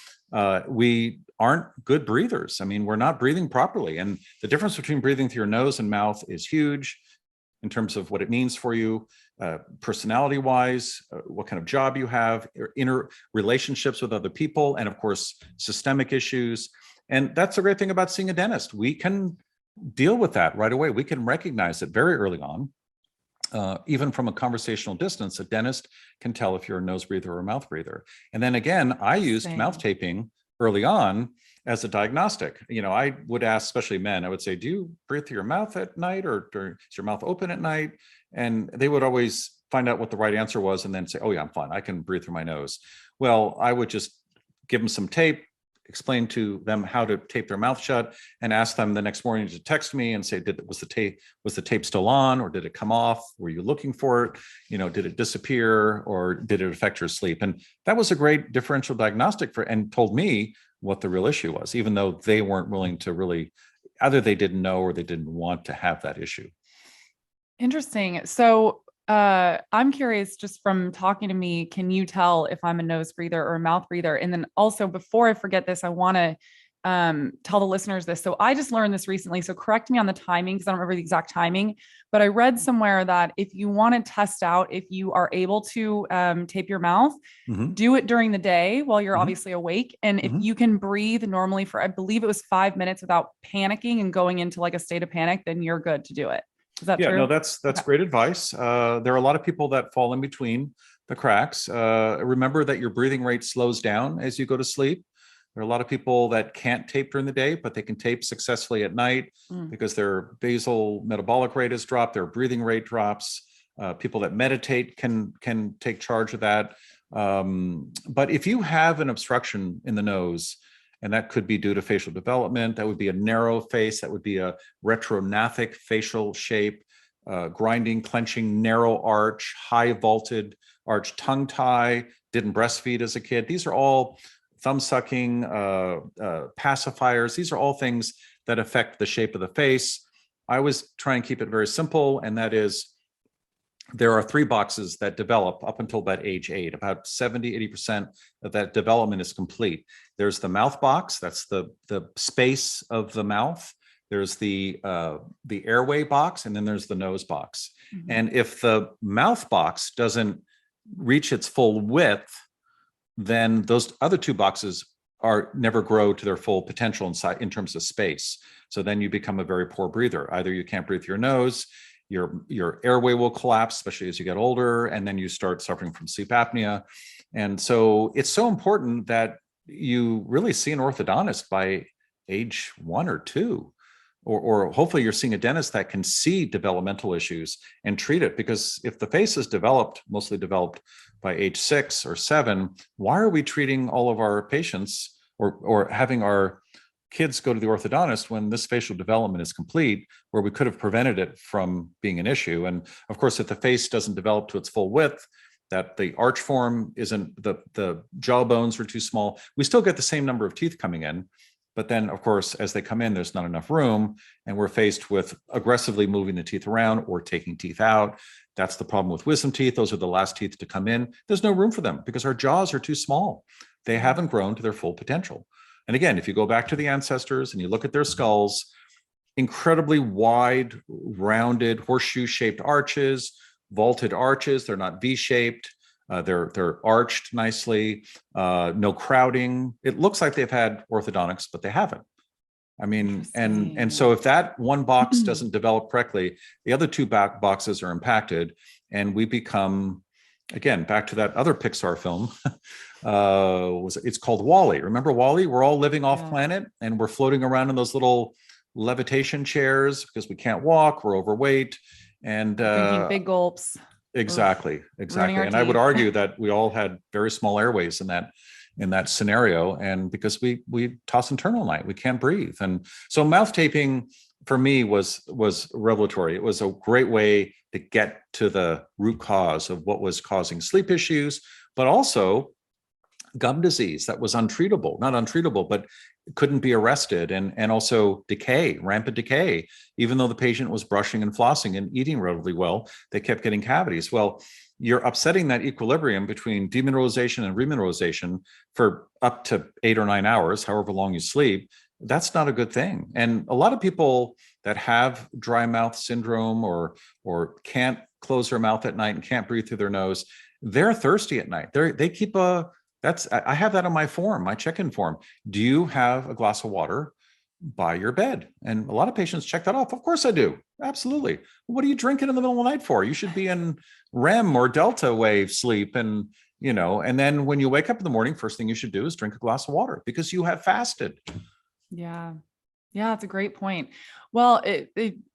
We aren't good breathers. I mean, we're not breathing properly. And the difference between breathing through your nose and mouth is huge in terms of what it means for you, personality wise, what kind of job you have, inner relationships with other people, and of course, systemic issues. And that's the great thing about seeing a dentist. We can deal with that right away. We can recognize it very early on. Even from a conversational distance, a dentist can tell if you're a nose breather or a mouth breather. And then again, I used mouth taping early on as a diagnostic. You know, I would ask, especially men, I would say, do you breathe through your mouth at night, or is your mouth open at night? And they would always find out what the right answer was and then say, oh yeah, I'm fine. I can breathe through my nose. Well, I would just give them some tape, explain to them how to tape their mouth shut, and ask them the next morning to text me and say, was the tape still on, or did it come off? Were you looking for it? You know, did it disappear, or did it affect your sleep? And that was a great differential diagnostic and told me what the real issue was, even though they weren't willing to really, either they didn't know or they didn't want to have that issue. Interesting. So I'm curious, just from talking to me, can you tell if I'm a nose breather or a mouth breather? And then also, before I forget this, I want to tell the listeners this. So I just learned this recently. So correct me on the timing, because I don't remember the exact timing, but I read somewhere that if you want to test out if you are able to tape your mouth, do it during the day while you're obviously awake. And if you can breathe normally for, I believe it was 5 minutes without panicking and going into like a state of panic, then you're good to do it. Is that true? No, that's great advice. There are a lot of people that fall in between the cracks. Remember that your breathing rate slows down as you go to sleep. There are a lot of people that can't tape during the day, but they can tape successfully at night because their basal metabolic rate has dropped, their breathing rate drops. People that meditate can take charge of that. But if you have an obstruction in the nose, and that could be due to facial development, that would be a narrow face, that would be a retrognathic facial shape, grinding, clenching, narrow arch, high vaulted arch, tongue tie, didn't breastfeed as a kid. These are all thumb sucking, pacifiers. These are all things that affect the shape of the face. I always try and keep it very simple, and that is, there are 3 boxes that develop up until about age 8. About 70-80% of that development is complete. There's the mouth box, that's the space of the mouth. There's the airway box, and then there's the nose box. And if the mouth box doesn't reach its full width, then those other 2 boxes never grow to their full potential in terms of space. So then you become a very poor breather. Either you can't breathe through your nose, your airway will collapse, especially as you get older, and then you start suffering from sleep apnea. And so it's so important that you really see an orthodontist by age 1 or 2, or hopefully you're seeing a dentist that can see developmental issues and treat it. Because if the face is mostly developed by age 6 or 7, why are we treating all of our patients or having our kids go to the orthodontist when this facial development is complete, where we could have prevented it from being an issue? And of course, if the face doesn't develop to its full width, that the arch form isn't, the jaw bones are too small, we still get the same number of teeth coming in. But then, of course, as they come in, there's not enough room, and we're faced with aggressively moving the teeth around or taking teeth out. That's the problem with wisdom teeth. Those are the last teeth to come in. There's no room for them because our jaws are too small. They haven't grown to their full potential. And again, if you go back to the ancestors and you look at their skulls, incredibly wide, rounded, horseshoe-shaped arches, vaulted arches. They're not V-shaped. They're arched nicely. No crowding. It looks like they've had orthodontics, but they haven't. I mean, and so if that one box doesn't develop correctly, the other two back boxes are impacted, and we become, again, back to that other Pixar film. It's called WALL-E. Remember WALL-E? We're all living off planet, and we're floating around in those little levitation chairs because we can't walk. We're overweight, and drinking big gulps. Exactly. And I would argue that we all had very small airways in that scenario, and because we toss and turn all night, we can't breathe. And so mouth taping for me was revelatory. It was a great way to get to the root cause of what was causing sleep issues, but also gum disease that was not untreatable, but couldn't be arrested, and also decay, rampant decay. Even though the patient was brushing and flossing and eating relatively well, they kept getting cavities. Well, you're upsetting that equilibrium between demineralization and remineralization for up to 8 or 9 hours, however long you sleep. That's not a good thing. And a lot of people that have dry mouth syndrome or can't close their mouth at night and can't breathe through their nose, they're thirsty at night. They keep I have that on my form, my check-in form. Do you have a glass of water by your bed? And a lot of patients check that off. Of course I do. Absolutely. What are you drinking in the middle of the night for? You should be in REM or delta wave sleep. And, and then when you wake up in the morning, first thing you should do is drink a glass of water because you have fasted. Yeah. Yeah, that's a great point. Well,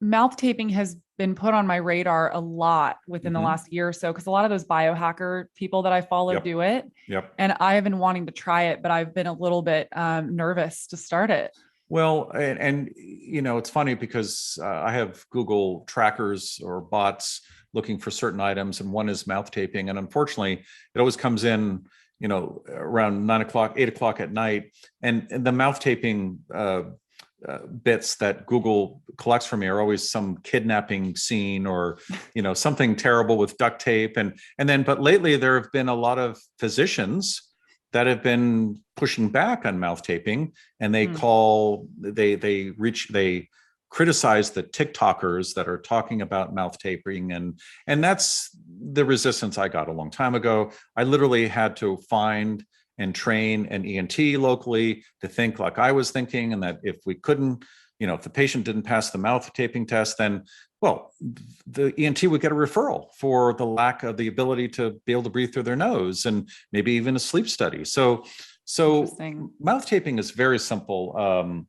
mouth taping has been put on my radar a lot within the last year or so, because a lot of those biohacker people that I follow do it. Yep. And I have been wanting to try it, but I've been a little bit nervous to start it. Well, and it's funny because I have Google trackers or bots looking for certain items, and one is mouth taping. And unfortunately, it always comes in, around 9 o'clock, 8 o'clock at night. And the mouth taping bits that Google collects for me are always some kidnapping scene or, something terrible with duct tape. But lately there have been a lot of physicians that have been pushing back on mouth taping, and they criticize the TikTokers that are talking about mouth taping. And that's the resistance I got a long time ago. I literally had to find and train an ENT locally to think like I was thinking, and that if we couldn't, if the patient didn't pass the mouth taping test, then, well, the ENT would get a referral for the lack of the ability to be able to breathe through their nose, and maybe even a sleep study. So mouth taping is very simple.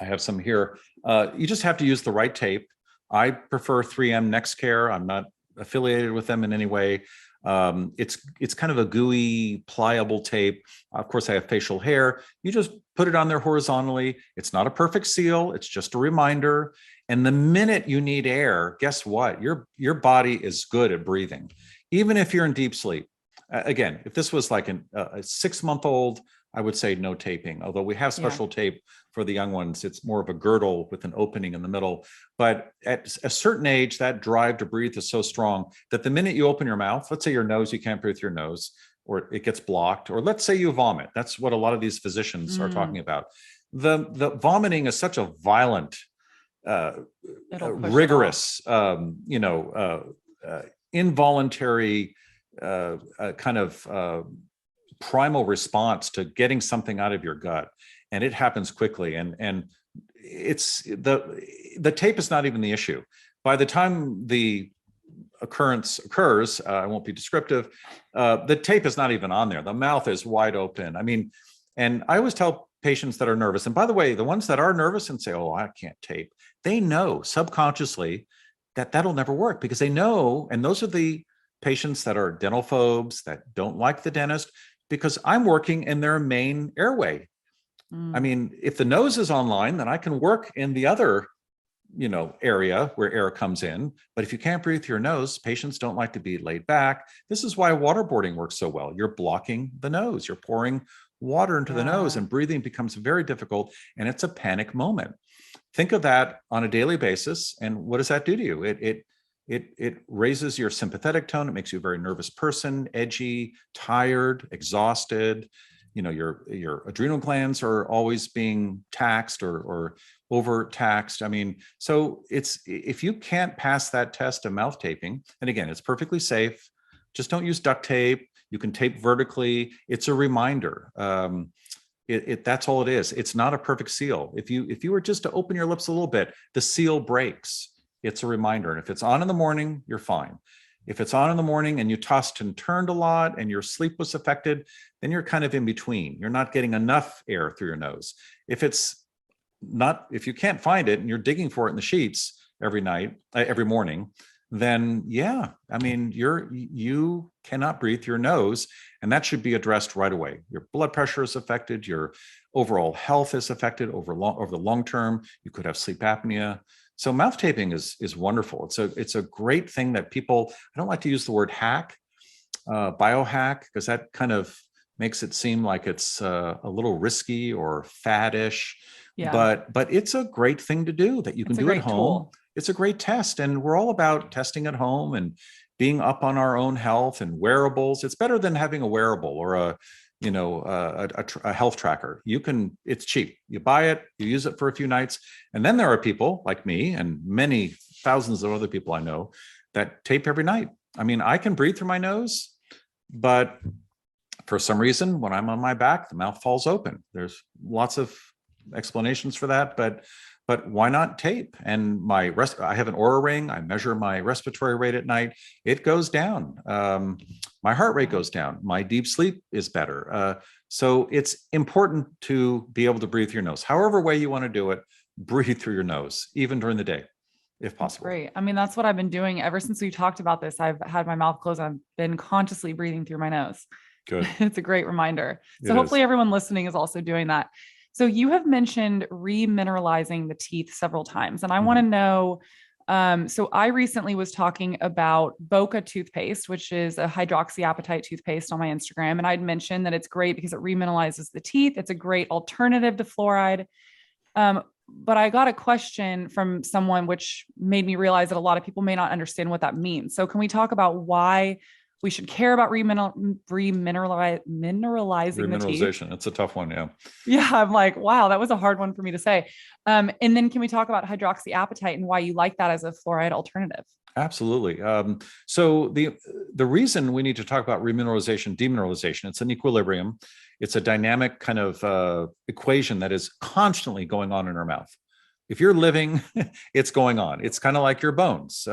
I have some here. You just have to use the right tape. I prefer 3M NextCare. I'm not affiliated with them in any way. It's kind of a gooey, pliable tape. Of course, I have facial hair. You just put it on there horizontally. It's not a perfect seal. It's just a reminder. And the minute you need air, guess what? Your body is good at breathing, even if you're in deep sleep. Again, if this was like a 6-month-old, I would say no taping, although we have special tape for the young ones. It's more of a girdle with an opening in the middle. But at a certain age, that drive to breathe is so strong that the minute you open your mouth, let's say your nose, you can't breathe through your nose, or it gets blocked, or let's say you vomit. That's what a lot of these physicians are talking about. The vomiting is such a violent, rigorous, involuntary kind of primal response to getting something out of your gut, and it happens quickly. And it's the tape is not even the issue. By the time the occurrence occurs, I won't be descriptive. The tape is not even on there. The mouth is wide open. I mean, and I always tell patients that are nervous, and by the way, the ones that are nervous and say, "Oh, I can't tape," they know subconsciously that that'll never work, because they know, and those are the patients that are dental phobes, that don't like the dentist, because I'm working in their main airway. I mean, if the nose is online, then I can work in the other, area where air comes in. But if you can't breathe through your nose, patients don't like to be laid back. This is why waterboarding works so well. You're blocking the nose. You're pouring water into the nose, Yeah. and breathing becomes very difficult, and it's a panic moment. Think of that on a daily basis, and what does that do to you? It raises your sympathetic tone. It makes you a very nervous person, edgy, tired, exhausted. Your adrenal glands are always being taxed or overtaxed. I mean, so if you can't pass that test of mouth taping, and again, it's perfectly safe. Just don't use duct tape. You can tape vertically. It's a reminder. That's all it is. It's not a perfect seal. If you were just to open your lips a little bit, the seal breaks. It's a reminder. And if it's on in the morning, you're fine. If it's on in the morning and you tossed and turned a lot and your sleep was affected, then you're kind of in between. You're not getting enough air through your nose. If you can't find it and you're digging for it in the sheets every morning, then yeah, I mean, you cannot breathe through your nose, and that should be addressed right away. Your blood pressure is affected, your overall health is affected over the long term. You could have sleep apnea. So mouth taping is wonderful. It's a great thing that people, I don't like to use the word hack, biohack, because that kind of makes it seem like it's a little risky or faddish. Yeah. But it's a great thing to do that you can do at home. Tool. It's a great test, and we're all about testing at home and being up on our own health and wearables. It's better than having a wearable or a health tracker. It's cheap. You buy it, you use it for a few nights. And then there are people like me and many thousands of other people I know that tape every night. I mean, I can breathe through my nose, but for some reason, when I'm on my back, the mouth falls open. There's lots of explanations for that, but why not tape? And I have an Oura ring. I measure my respiratory rate at night. It goes down. My heart rate goes down. My deep sleep is better. So it's important to be able to breathe through your nose. However way you want to do it, breathe through your nose, even during the day, if possible. That's great. I mean, that's what I've been doing ever since we talked about this. I've had my mouth closed. I've been consciously breathing through my nose. Good. It's a great reminder. So hopefully everyone listening is also doing that. So you have mentioned remineralizing the teeth several times, and I want to know, so I recently was talking about Boca toothpaste, which is a hydroxyapatite toothpaste on my Instagram. And I'd mentioned that it's great because it remineralizes the teeth. It's a great alternative to fluoride. But I got a question from someone which made me realize that a lot of people may not understand what that means. So can we talk about why we should care about remineralizing the teeth? It's a tough one. Yeah. Yeah. I'm like, wow, that was a hard one for me to say. And then can we talk about hydroxyapatite and why you like that as a fluoride alternative? Absolutely. So the reason we need to talk about remineralization, demineralization, it's an equilibrium. It's a dynamic kind of equation that is constantly going on in our mouth. If you're living, it's going on. It's kind of like your bones.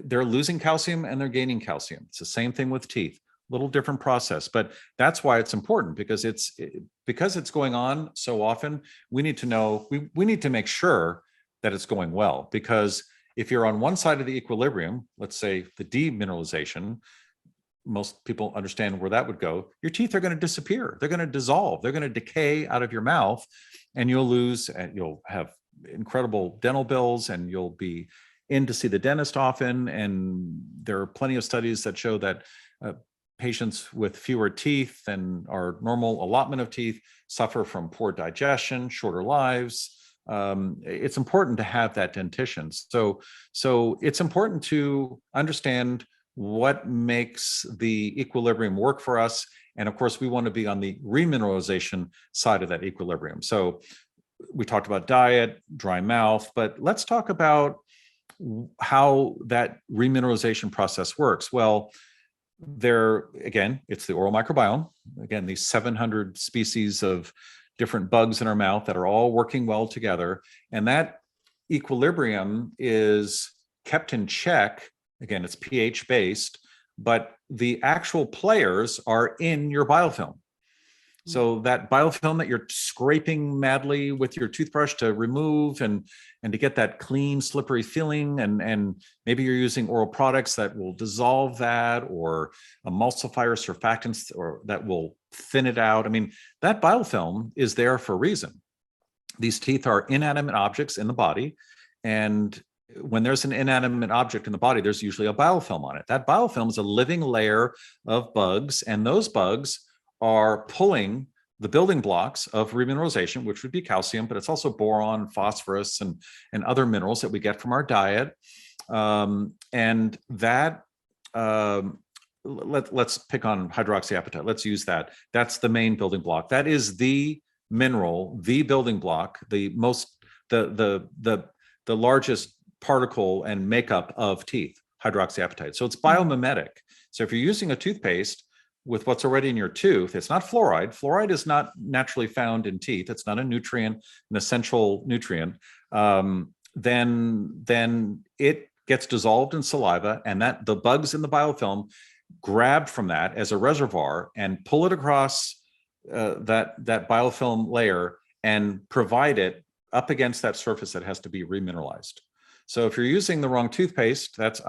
They're losing calcium and they're gaining calcium. It's the same thing with teeth. Little different process, but that's why it's important, because it's going on so often. We need to know, we need to make sure that it's going well, because if you're on one side of the equilibrium, let's say the demineralization, most people understand where that would go. Your teeth are going to disappear. They're going to dissolve. They're going to decay out of your mouth, and you'll have incredible dental bills, and you'll be in to see the dentist often. And there are plenty of studies that show that patients with fewer teeth than our normal allotment of teeth suffer from poor digestion, shorter lives. It's important to have that dentition. So it's important to understand what makes the equilibrium work for us. And of course, we want to be on the remineralization side of that equilibrium. So we talked about diet, dry mouth, but let's talk about how that remineralization process works. Well, it's the oral microbiome. Again, these 700 species of different bugs in our mouth that are all working well together. And that equilibrium is kept in check. Again, it's pH based, but the actual players are in your biofilm. So that biofilm that you're scraping madly with your toothbrush to remove and to get that clean, slippery feeling, and maybe you're using oral products that will dissolve that, or emulsifier surfactants or that will thin it out. I mean, that biofilm is there for a reason. These teeth are inanimate objects in the body, and when there's an inanimate object in the body, there's usually a biofilm on it. That biofilm is a living layer of bugs, and those bugs are pulling the building blocks of remineralization, which would be calcium, but it's also boron, phosphorus, and other minerals that we get from our diet. And that, let's pick on hydroxyapatite. Let's use that. That's the main building block. That is the mineral, the building block, the largest particle and makeup of teeth, hydroxyapatite. So it's biomimetic. So if you're using a toothpaste with what's already in your tooth, it's not fluoride. Fluoride is not naturally found in teeth. It's not a nutrient, an essential nutrient. Then it gets dissolved in saliva, and that the bugs in the biofilm grab from that as a reservoir and pull it across that biofilm layer and provide it up against that surface that has to be remineralized. So if you're using the wrong toothpaste, that's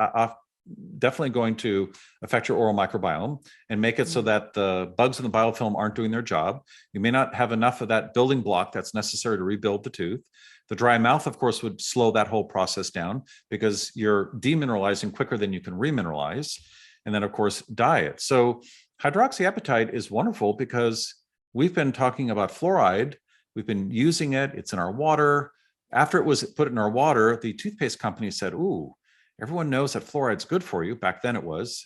definitely going to affect your oral microbiome and make it so that the bugs in the biofilm aren't doing their job. You may not have enough of that building block that's necessary to rebuild the tooth. The dry mouth, of course, would slow that whole process down because you're demineralizing quicker than you can remineralize. And then, of course, diet. So hydroxyapatite is wonderful because we've been talking about fluoride. We've been using it. It's in our water. After it was put in our water, the toothpaste company said, ooh, everyone knows that fluoride's good for you. Back then it was,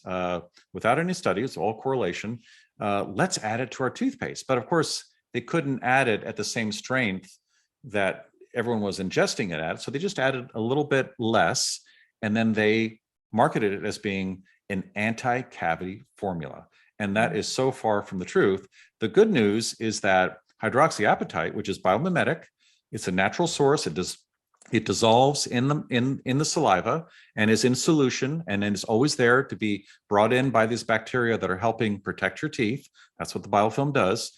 without any studies, all correlation. Let's add it to our toothpaste. But of course, they couldn't add it at the same strength that everyone was ingesting it at. So they just added a little bit less, and then they marketed it as being an anti-cavity formula. And that is so far from the truth. The good news is that hydroxyapatite, which is biomimetic, it's a natural source. It dissolves in the saliva and is in solution, and then is always there to be brought in by these bacteria that are helping protect your teeth. That's what the biofilm does.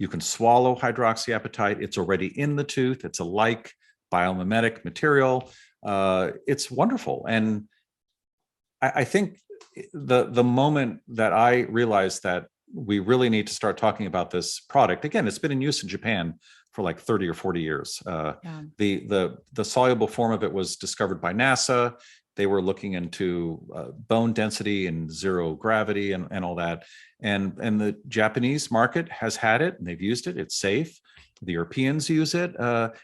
You can swallow hydroxyapatite. It's already in the tooth. It's a like biomimetic material. It's wonderful. And I think the moment that I realized that we really need to start talking about this product, again, it's been in use in Japan for like 30 or 40 years. The soluble form of it was discovered by NASA. They were looking into bone density and zero gravity and all that. And the Japanese market has had it, and they've used it. It's safe. The Europeans use it.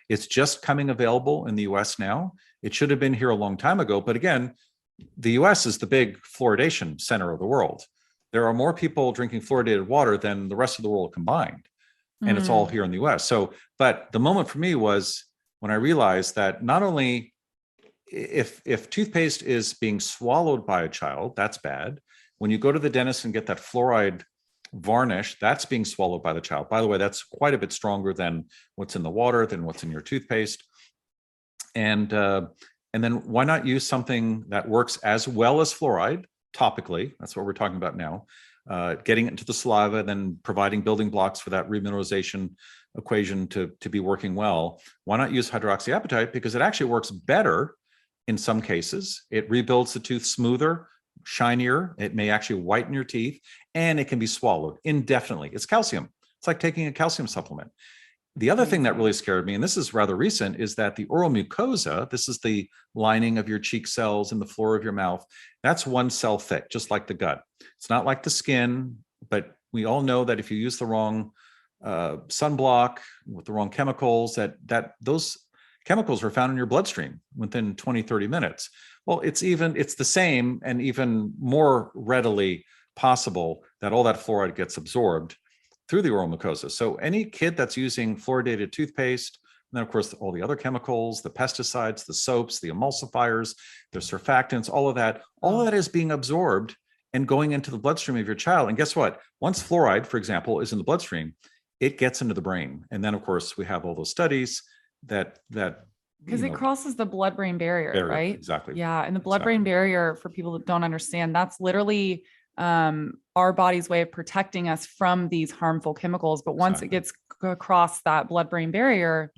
It's just coming available in the US now. It should have been here a long time ago. But again, the US is the big fluoridation center of the world. There are more people drinking fluoridated water than the rest of the world combined. And it's all here in the US. So, but the moment for me was when I realized that not only if toothpaste is being swallowed by a child, that's bad. When you go to the dentist and get that fluoride varnish, that's being swallowed by the child. By the way, that's quite a bit stronger than what's in the water, than what's in your toothpaste. And then why not use something that works as well as fluoride topically? That's what we're talking about now. Getting it into the saliva, then providing building blocks for that remineralization equation to be working well. Why not use hydroxyapatite? Because it actually works better in some cases. It rebuilds the tooth smoother, shinier. It may actually whiten your teeth, and it can be swallowed indefinitely. It's calcium. It's like taking a calcium supplement. The other thing that really scared me, and this is rather recent, is that the oral mucosa, this is the lining of your cheek cells and the floor of your mouth, that's one cell thick, just like the gut. It's not like the skin, but we all know that if you use the wrong sunblock with the wrong chemicals, that those chemicals are found in your bloodstream within 20, 30 minutes. Well, it's the same and even more readily possible that all that fluoride gets absorbed through the oral mucosa. So any kid that's using fluoridated toothpaste, and then of course all the other chemicals, the pesticides, the soaps, the emulsifiers, the surfactants, all of that is being absorbed and going into the bloodstream of your child. And guess what? Once fluoride, for example, is in the bloodstream, it gets into the brain. And then of course we have all those studies that because it crosses the blood-brain barrier, right? Exactly. Yeah. And the blood-brain barrier, for people that don't understand, that's literally our body's way of protecting us from these harmful chemicals. But once it gets across that blood-brain barrier,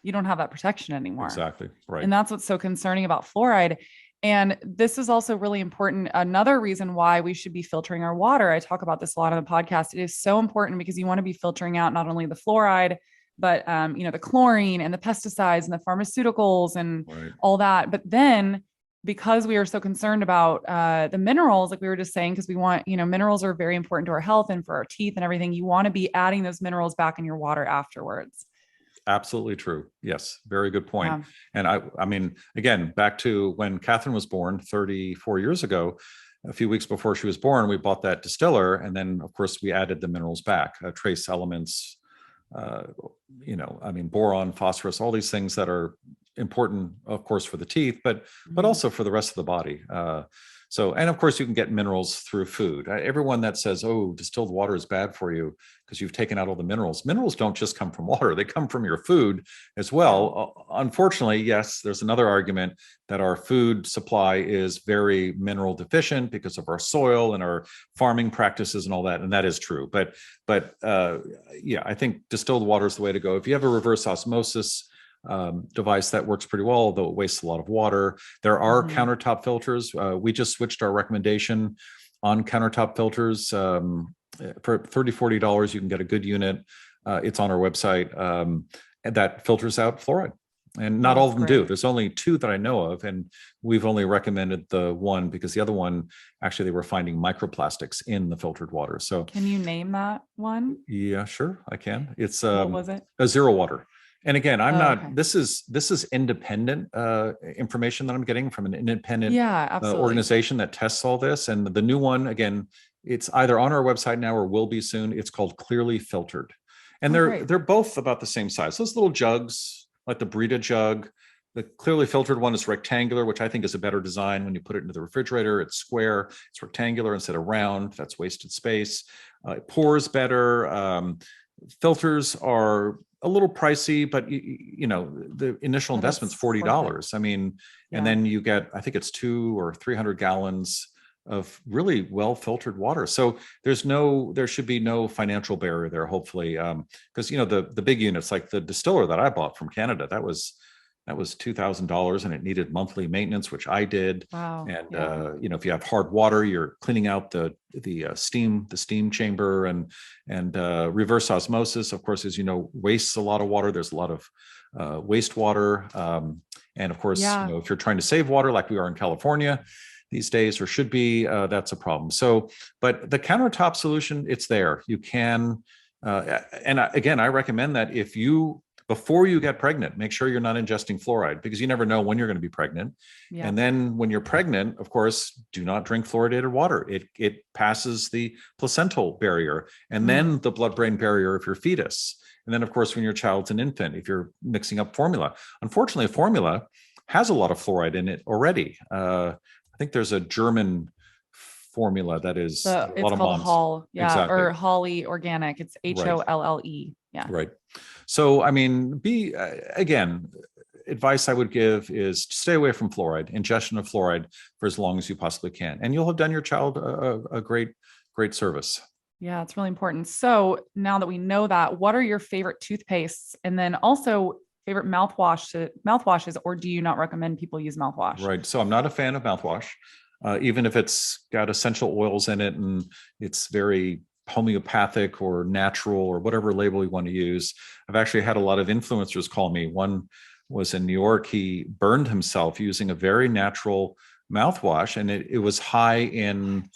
you don't have that protection anymore. Exactly. Right. And that's what's so concerning about fluoride. And this is also really important. Another reason why we should be filtering our water. I talk about this a lot on the podcast. It is so important because you want to be filtering out not only the fluoride, but the chlorine and the pesticides and the pharmaceuticals and all that. But then because we are so concerned about the minerals, like we were just saying, because we want, minerals are very important to our health and for our teeth and everything. You want to be adding those minerals back in your water afterwards. Absolutely true. Yes. Very good point. Yeah. And I mean, again, back to when Catherine was born 34 years ago, a few weeks before she was born, we bought that distiller. And then of course we added the minerals back, trace elements, boron, phosphorus, all these things that are important, of course, for the teeth, but also for the rest of the body. And of course you can get minerals through food. Everyone that says, oh, distilled water is bad for you because you've taken out all the minerals. Minerals don't just come from water. They come from your food as well. Unfortunately, yes, there's another argument that our food supply is very mineral deficient because of our soil and our farming practices and all that. And that is true. But I think distilled water is the way to go. If you have a reverse osmosis device, that works pretty well, although it wastes a lot of water. There are countertop filters. We just switched our recommendation on countertop filters. For $30-$40, you can get a good unit. It's on our website, and that filters out fluoride. And not all of them do. There's only 2 that I know of, and we've only recommended the one because the other one, actually, they were finding microplastics in the filtered water. So, can you name that one? Yeah, sure, I can. It's what was it? a zero water. And again, I'm not. Okay. This is independent information that I'm getting from an independent organization that tests all this. And the new one, again, it's either on our website now or will be soon. It's called Clearly Filtered, and they're both about the same size. Those little jugs, like the Brita jug. The Clearly Filtered one is rectangular, which I think is a better design. When you put it into the refrigerator, it's square. It's rectangular instead of round. That's wasted space. It pours better. Filters are a little pricey, but the initial investment's $40. I mean, and then you get, I think it's 200 or 300 gallons of really well filtered water. So there should be no financial barrier there, hopefully, because the big units, like the distiller that I bought from Canada, that was $2,000, and it needed monthly maintenance, which I did. Wow. And if you have hard water, you're cleaning out the steam chamber, and reverse osmosis, of course, as you know, wastes a lot of water. There's a lot of wastewater, and of course, if you're trying to save water, like we are in California these days, or should be, that's a problem. So, but the countertop solution, it's there. You can, again, I recommend that before you get pregnant, make sure you're not ingesting fluoride, because you never know when you're going to be pregnant. Yeah. And then when you're pregnant, of course, do not drink fluoridated water. It passes the placental barrier, and then the blood-brain barrier if you're fetus. And then, of course, when your child's an infant, if you're mixing up formula. Unfortunately, formula has a lot of fluoride in it already. I think there's a German formula that is a lot of moms. It's called Hall, or Holly Organic. It's HOLLE. Yeah. Right. So, I mean, again, advice I would give is stay away from fluoride, ingestion of fluoride for as long as you possibly can. And you'll have done your child a great service. Yeah, it's really important. So now that we know that, what are your favorite toothpastes? And then also favorite mouthwashes, or do you not recommend people use mouthwash? Right. So I'm not a fan of mouthwash, even if it's got essential oils in it and it's very homeopathic or natural or whatever label you want to use. I've actually had a lot of influencers call me. One was in New York. He burned himself using a very natural mouthwash, and it was high in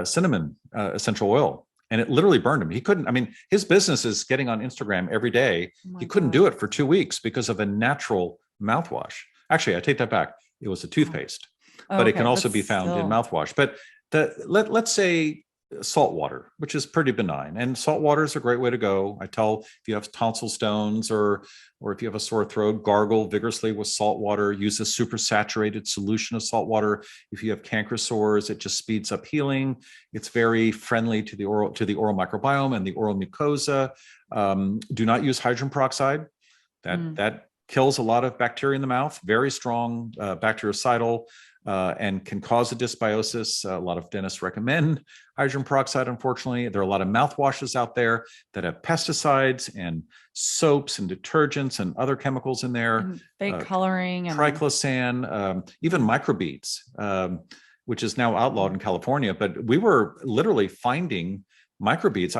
cinnamon essential oil, and it literally burned him. He couldn't, his business is getting on Instagram every day. He couldn't do it for 2 weeks because of a natural mouthwash. Actually, I take that back. It was a toothpaste, but it can also be found in mouthwash. But let's say salt water, which is pretty benign, and salt water is a great way to go. I tell, if you have tonsil stones or if you have a sore throat, gargle vigorously with salt water. Use a supersaturated solution of salt water. If you have canker sores, it just speeds up healing. It's very friendly to the oral microbiome and the oral mucosa. Do not use hydrogen peroxide. That kills a lot of bacteria in the mouth. Very strong bactericidal. And can cause a dysbiosis. A lot of dentists recommend hydrogen peroxide, unfortunately. There are a lot of mouthwashes out there that have pesticides and soaps and detergents and other chemicals in there. And fake coloring. Triclosan, even microbeads, which is now outlawed in California. But we were literally finding microbeads.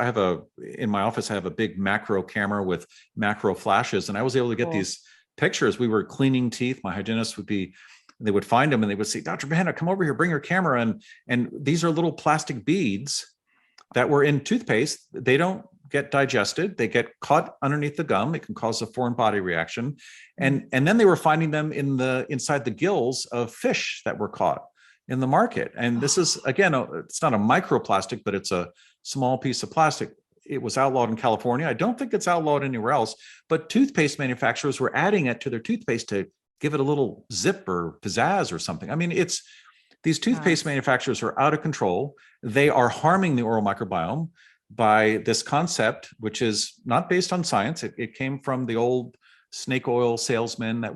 In my office, I have a big macro camera with macro flashes, and I was able to get these pictures. We were cleaning teeth. My hygienist would be And they would find them and they would say, Dr. Burhenne, come over here, bring your camera. And these are little plastic beads that were in toothpaste. They don't get digested. They get caught underneath the gum. It can cause a foreign body reaction. And then they were finding them inside the gills of fish that were caught in the market. And this is, again, it's not a microplastic, but it's a small piece of plastic. It was outlawed in California. I don't think it's outlawed anywhere else, but toothpaste manufacturers were adding it to their toothpaste to give it a little zip or pizzazz or something. I mean, these toothpaste manufacturers are out of control. They are harming the oral microbiome by this concept, which is not based on science. It came from the old snake oil salesmen that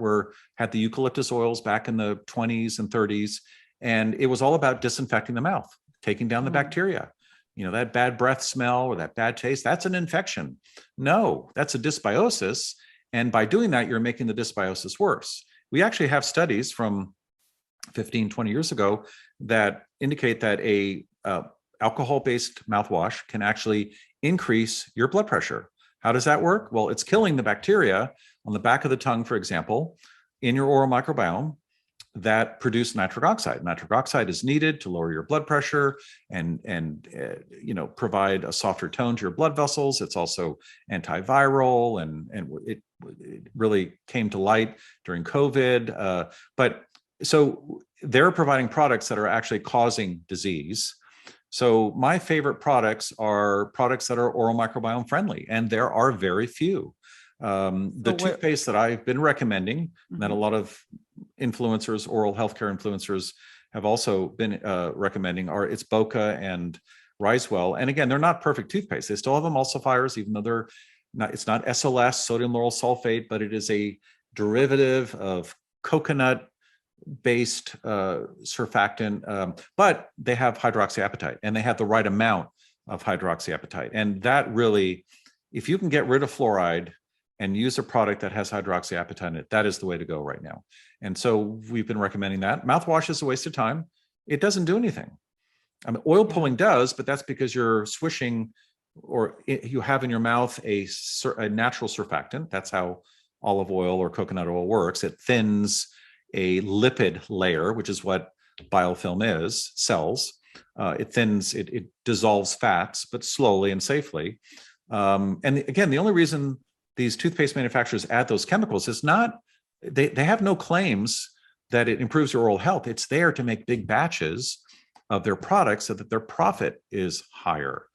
had the eucalyptus oils back in the 20s and 30s. And it was all about disinfecting the mouth, taking down the bacteria. That bad breath smell or that bad taste, that's an infection. No, that's a dysbiosis. And by doing that, you're making the dysbiosis worse. We actually have studies from 15, 20 years ago that indicate that a alcohol-based mouthwash can actually increase your blood pressure. How does that work? Well, it's killing the bacteria on the back of the tongue, for example, in your oral microbiome that produce nitric oxide. Nitric oxide is needed to lower your blood pressure and provide a softer tone to your blood vessels. It's also antiviral, and it really came to light during COVID. But so they're providing products that are actually causing disease. So my favorite products are products that are oral microbiome friendly, and there are very few. The toothpaste that I've been recommending, that a lot of influencers, oral healthcare influencers, have also been recommending it's Boca and Risewell. And again, they're not perfect toothpaste. They still have emulsifiers, even though it's not SLS, sodium lauryl sulfate, but it is a derivative of coconut-based surfactant. But they have hydroxyapatite, and they have the right amount of hydroxyapatite. And that really, if you can get rid of fluoride and use a product that has hydroxyapatite in it, that is the way to go right now. And so we've been recommending that. Mouthwash is a waste of time. It doesn't do anything. I mean, oil pulling does, but that's because you're swishing, or you have in your mouth a natural surfactant. That's how olive oil or coconut oil works. It thins a lipid layer, which is what biofilm is, cells. It thins, it dissolves fats, but slowly and safely. And again, the only reason these toothpaste manufacturers add those chemicals is not, they have no claims that it improves your oral health. It's there to make big batches of their products so that their profit is higher.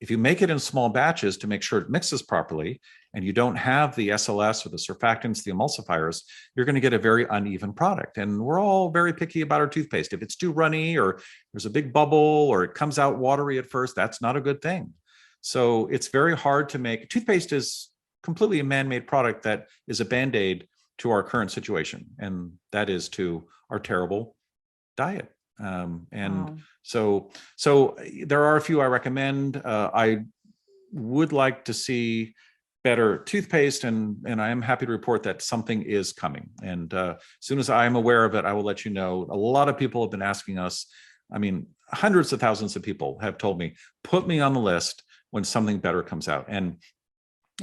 If you make it in small batches to make sure it mixes properly, and you don't have the SLS or the surfactants, the emulsifiers, you're going to get a very uneven product. And we're all very picky about our toothpaste. If it's too runny, or there's a big bubble, or it comes out watery at first, that's not a good thing. So it's very hard to make. Toothpaste is completely a man-made product that is a Band-Aid to our current situation, and that is to our terrible diet. So there are a few I recommend. I would like to see better toothpaste, and I am happy to report that something is coming. And as soon as I'm aware of it, I will let you know. A lot of people have been asking us. I mean, hundreds of thousands of people have told me, put me on the list when something better comes out. And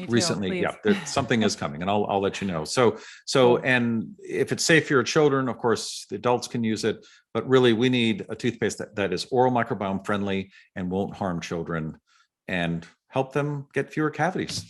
recently, something is coming, and I'll let you know. So, and if it's safe for your children, of course, the adults can use it, but really we need a toothpaste that is oral microbiome friendly and won't harm children and help them get fewer cavities.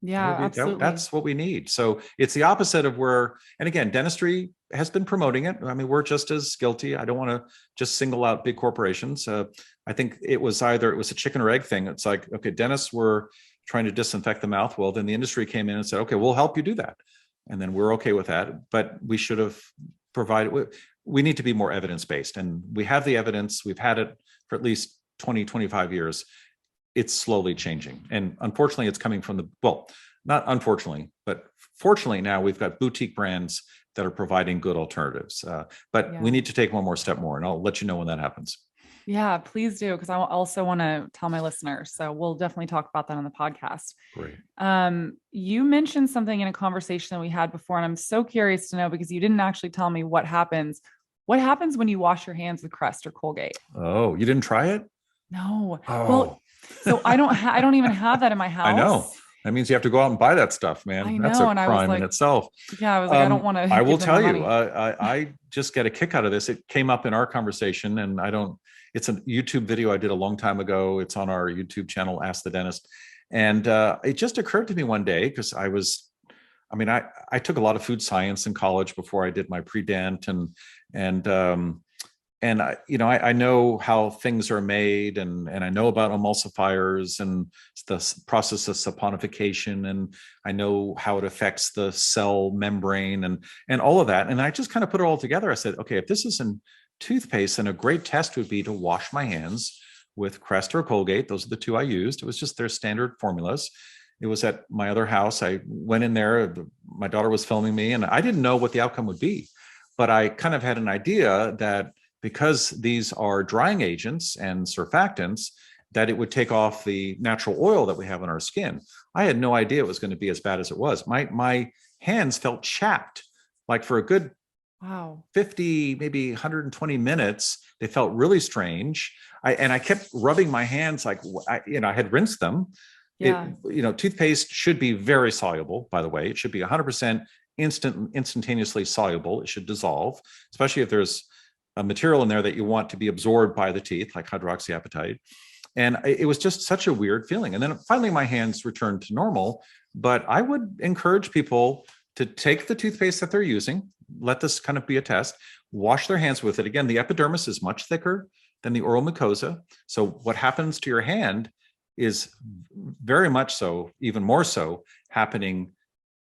Yeah, absolutely. That's what we need. So it's the opposite of where, and again, dentistry has been promoting it. I mean, we're just as guilty. I don't want to just single out big corporations. I think it was a chicken or egg thing. It's like, okay, dentists were trying to disinfect the mouth. Well, then the industry came in and said, okay, we'll help you do that. And then we're okay with that. But we should have provided, we need to be more evidence-based. And we have the evidence. We've had it for at least 20, 25 years. It's slowly changing. And unfortunately, it's coming from not unfortunately, but fortunately now we've got boutique brands that are providing good alternatives. But we need to take one more step more, and I'll let you know when that happens. Yeah, please do, because I also want to tell my listeners. So we'll definitely talk about that on the podcast. Great. You mentioned something in a conversation that we had before, and I'm so curious to know, because you didn't actually tell me what happens. What happens when you wash your hands with Crest or Colgate? Oh, you didn't try it? No. Oh. Well, so I don't even have that in my house. I know. That means you have to go out and buy that stuff, man. I That's a know. And I was crime in like, itself. yeah, I was like, I don't want to I will give them my tell you, money. I just get a kick out of this. It came up in our conversation, and it's a YouTube video I did a long time ago. It's on our YouTube channel, Ask the Dentist. And it just occurred to me one day, because I took a lot of food science in college before I did my pre-dent, and I know how things are made, and I know about emulsifiers and the process of saponification, and I know how it affects the cell membrane and all of that. And I just kind of put it all together. I said, okay, if this is in toothpaste, then a great test would be to wash my hands with Crest or Colgate. Those are the two I used. It was just their standard formulas. It was at my other house. I went in there. My daughter was filming me, and I didn't know what the outcome would be, but I kind of had an idea that because these are drying agents and surfactants, that it would take off the natural oil that we have on our skin. I had no idea it was going to be as bad as it was. My hands felt chapped, like for a good 50, maybe 120 minutes. They felt really strange. I kept rubbing my hands like, I had rinsed them. Yeah. Toothpaste should be very soluble, by the way. It should be 100% instantaneously soluble. It should dissolve, especially if there's a material in there that you want to be absorbed by the teeth, like hydroxyapatite. And it was just such a weird feeling. And then finally my hands returned to normal. But I would encourage people to take the toothpaste that they're using, let this kind of be a test, wash their hands with it. Again, the epidermis is much thicker than the oral mucosa. So what happens to your hand is very much so, even more so, happening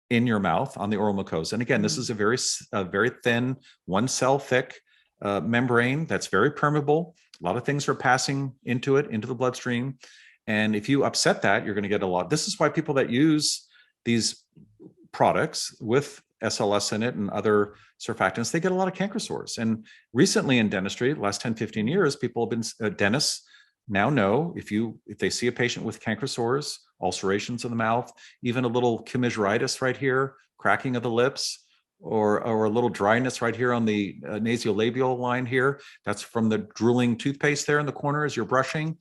in your mouth on the oral mucosa. And again, this is a very thin, one cell thick membrane that's very permeable. A lot of things are passing into the bloodstream. And if you upset that, you're going to get a lot. This is why people that use these products with SLS in it and other surfactants, they get a lot of canker sores. And recently in dentistry, the last 10, 15 years, people have been, dentists now know if they see a patient with canker sores, ulcerations in the mouth, even a little chymingeritis right here, cracking of the lips, or a little dryness right here on the nasolabial line here. That's from the drooling toothpaste there in the corner as you're brushing.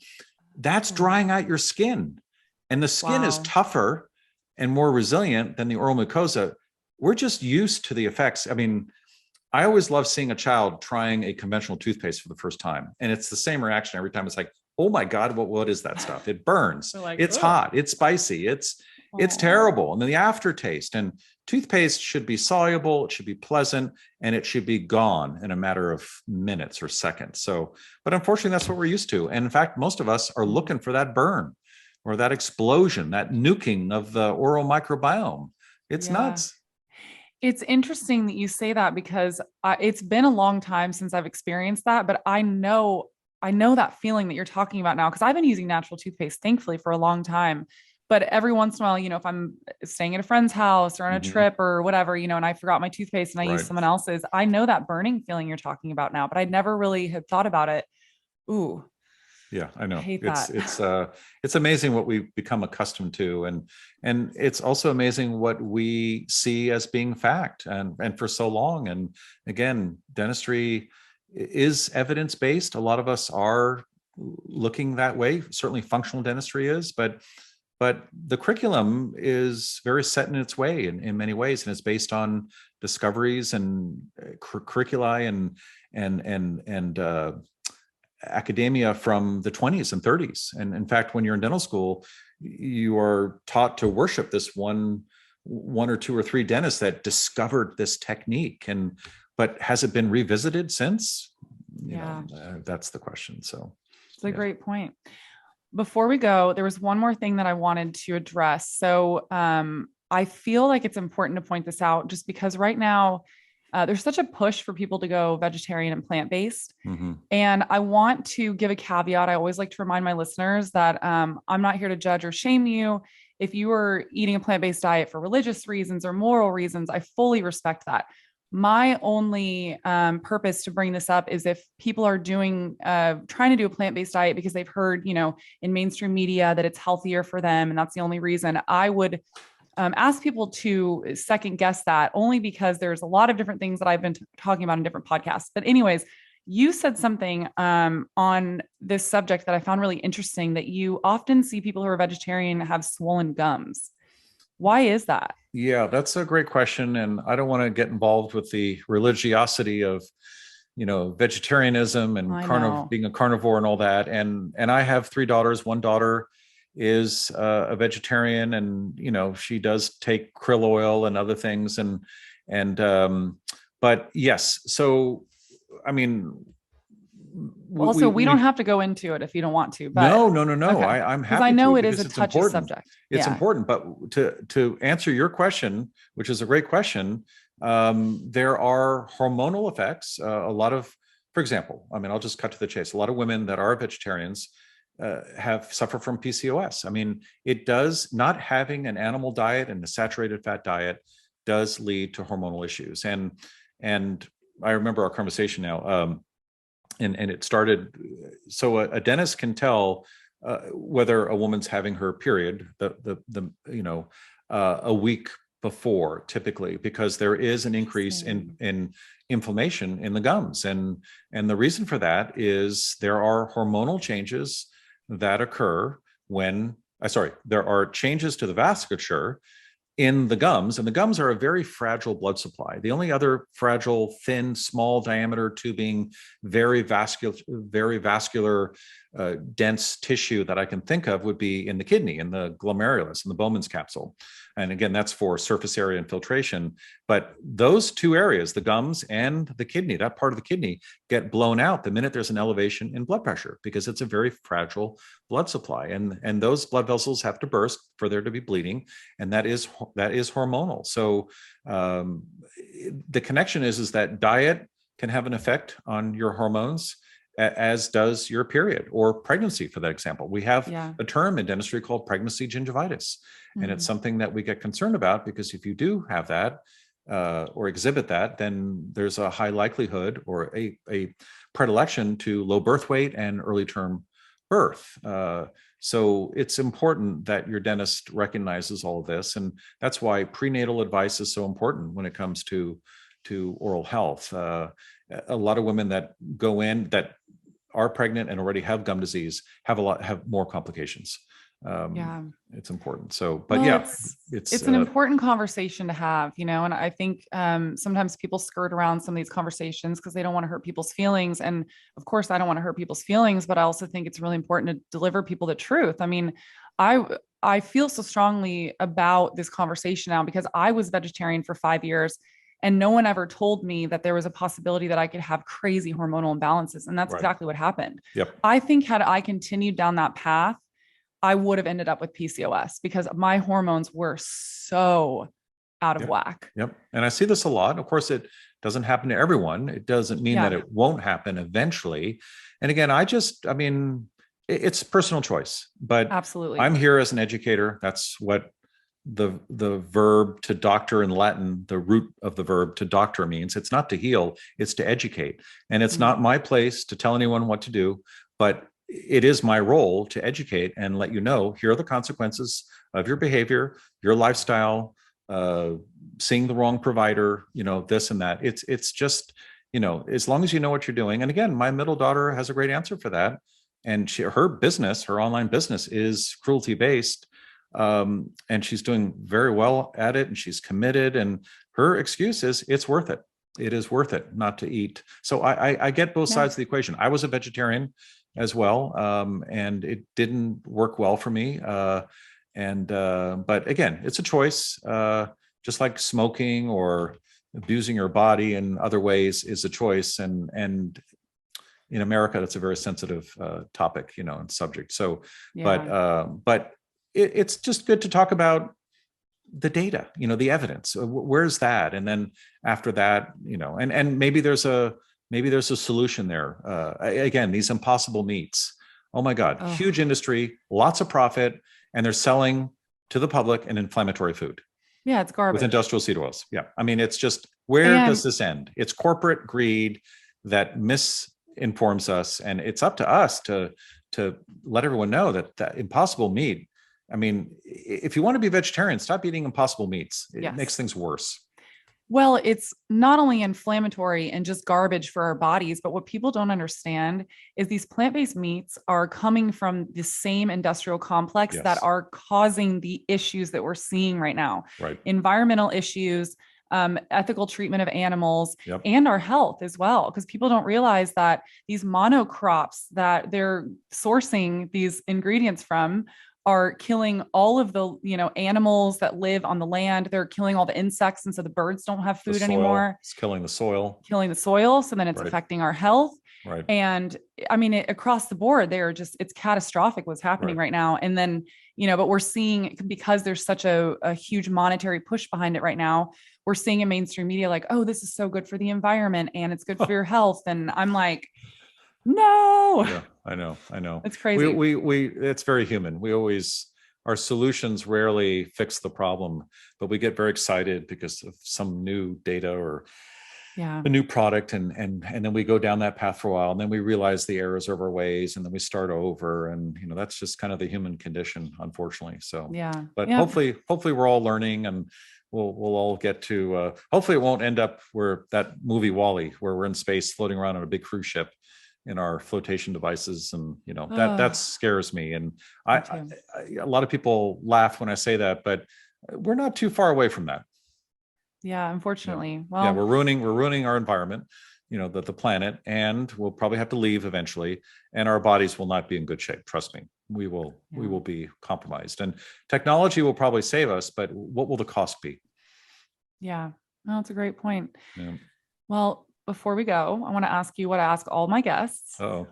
That's drying out your skin. And the skin is tougher and more resilient than the oral mucosa. We're just used to the effects. I mean, I always love seeing a child trying a conventional toothpaste for the first time. And it's the same reaction every time. It's like, oh my God, what is that stuff? It burns. Like, it's hot. It's spicy. It's terrible. And then the aftertaste. And toothpaste should be soluble, it should be pleasant, and it should be gone in a matter of minutes or seconds. But unfortunately, that's what we're used to. And in fact, most of us are looking for that burn or that explosion, that nuking of the oral microbiome. It's nuts. It's interesting that you say that, because it's been a long time since I've experienced that, but I know that feeling that you're talking about now, because I've been using natural toothpaste, thankfully, for a long time. But every once in a while, if I'm staying at a friend's house or on a trip or whatever, and I forgot my toothpaste and I use someone else's, I know that burning feeling you're talking about now, but I never really had thought about it. Ooh. Yeah, I know. I hate that. It's amazing what we've become accustomed to. And it's also amazing what we see as being fact and for so long. And again, dentistry is evidence-based. A lot of us are looking that way. Certainly functional dentistry is, but the curriculum is very set in its way in many ways, and it's based on discoveries and curricula and academia from the 20s and 30s. And in fact, when you're in dental school, you are taught to worship this one or two or three dentists that discovered this technique. But has it been revisited since? That's the question. So it's a great point. Before we go, there was one more thing that I wanted to address. So I feel like it's important to point this out, just because right now there's such a push for people to go vegetarian and plant-based. And I want to give a caveat. I always like to remind my listeners that I'm not here to judge or shame you. If you are eating a plant-based diet for religious reasons or moral reasons, I fully respect that. My only purpose to bring this up is if people are trying to do a plant-based diet because they've heard, in mainstream media that it's healthier for them, and that's the only reason. I would ask people to second guess that, only because there's a lot of different things that I've been talking about in different podcasts. But anyways, you said something on this subject that I found really interesting, that you often see people who are vegetarian have swollen gums. Why is that? Yeah, that's a great question. And I don't want to get involved with the religiosity of, vegetarianism and I know. being a carnivore and all that. And I have three daughters. One daughter is a vegetarian, and she does take krill oil and other things. But yes, so I mean, Also, we don't have to go into it if you don't want to, but no. okay. I'm Because I happy know to it is a because it's touchy important. subject. It's Yeah. important, but to answer your question, which is a great question, there are hormonal effects. A lot of, for example, I mean, I'll just cut to the chase. A lot of women that are vegetarians have suffer from PCOS. I mean, it does, not having an animal diet and a saturated fat diet does lead to hormonal issues. And I remember our conversation now. And it started, so a dentist can tell whether a woman's having her period a week before, typically, because there is an increase in inflammation in the gums, and the reason for that is there are hormonal changes that occur there are changes to the vasculature in the gums, and the gums are a very fragile blood supply. The only other fragile, thin, small diameter tubing, very vascular, dense tissue that I can think of would be in the kidney, in the glomerulus, in the Bowman's capsule. And again, that's for surface area and filtration. But those two areas, the gums and the kidney, that part of the kidney, get blown out the minute there's an elevation in blood pressure, because it's a very fragile blood supply. And those blood vessels have to burst for there to be bleeding. And that is hormonal. So the connection is that diet can have an effect on your hormones, as does your period or pregnancy, for that example. We have a term in dentistry called pregnancy gingivitis. And it's something that we get concerned about, because if you do have that or exhibit that, then there's a high likelihood or a predilection to low birth weight and early term birth. So it's important that your dentist recognizes all of this. And that's why prenatal advice is so important when it comes to oral health. A lot of women that go in that are pregnant and already have gum disease have more complications. It's important. So, but it's an important conversation to have, and I think sometimes people skirt around some of these conversations because they don't want to hurt people's feelings. And of course, I don't want to hurt people's feelings, but I also think it's really important to deliver people the truth. I mean, I feel so strongly about this conversation now because I was vegetarian for 5 years. And no one ever told me that there was a possibility that I could have crazy hormonal imbalances. And that's exactly what happened. Yep. I think had I continued down that path, I would have ended up with PCOS because my hormones were so out of whack. Yep. And I see this a lot. Of course, it doesn't happen to everyone. It doesn't mean that it won't happen eventually. And again, it's personal choice, but absolutely, I'm here as an educator. That's what the verb to doctor in Latin, the root of the verb to doctor means. It's not to heal, it's to educate. And it's not my place to tell anyone what to do, but it is my role to educate and let you know, here are the consequences of your behavior, your lifestyle, seeing the wrong provider, this and that. It's just, as long as you know what you're doing. And again, my middle daughter has a great answer for that. And her online business is cruelty based. And she's doing very well at it, and she's committed, and her excuse is it's worth it. It is worth it not to eat. So I get both sides of the equation. I was a vegetarian as well. And it didn't work well for me. But again, it's a choice, just like smoking or abusing your body in other ways is a choice. And in America, that's a very sensitive topic, and subject. So, but it's just good to talk about the data, the evidence. Where's that? And then after that, and maybe there's a solution there. Again, these impossible meats. Oh my God, huge industry, lots of profit, and they're selling to the public an inflammatory food. Yeah, it's garbage. With industrial seed oils. Yeah. I mean, it's just, where does this end? It's corporate greed that misinforms us. And it's up to us to let everyone know that impossible meat. I mean, if you want to be vegetarian, stop eating impossible meats. It makes things worse. Well, it's not only inflammatory and just garbage for our bodies, but what people don't understand is these plant-based meats are coming from the same industrial complex that Yes. are causing the issues that we're seeing right now. Right. Environmental issues, ethical treatment of animals, Yep. and our health as well. Because people don't realize that these monocrops that they're sourcing these ingredients from are killing all of the animals that live on the land. They're killing all the insects, and so the birds don't have The food soil, anymore. it's killing the soil. Killing the soil, so then it's Right. affecting our health. Right. And I mean, across the board, it's catastrophic what's happening right now. And then, but we're seeing, because there's such a huge monetary push behind it right now, we're seeing in mainstream media like, oh, this is so good for the environment and it's good for your health. And I'm like, no. Yeah, I know. It's crazy. We it's very human. Our solutions rarely fix the problem, but we get very excited because of some new data or a new product, and then we go down that path for a while, and then we realize the errors of our ways, and then we start over, and that's just kind of the human condition, unfortunately. So but hopefully we're all learning, and we'll all get to hopefully it won't end up where that movie Wall-E, where we're in space floating around on a big cruise ship in our flotation devices, and that scares me. And a lot of people laugh when I say that, but we're not too far away from that. Yeah, unfortunately. Well, yeah, we're ruining our environment, the planet, and we'll probably have to leave eventually, and our bodies will not be in good shape. Trust me, we will be compromised, and technology will probably save us, but what will the cost be? Yeah, no, that's a great point. Yeah. Well, before we go, I want to ask you what I ask all my guests. Oh,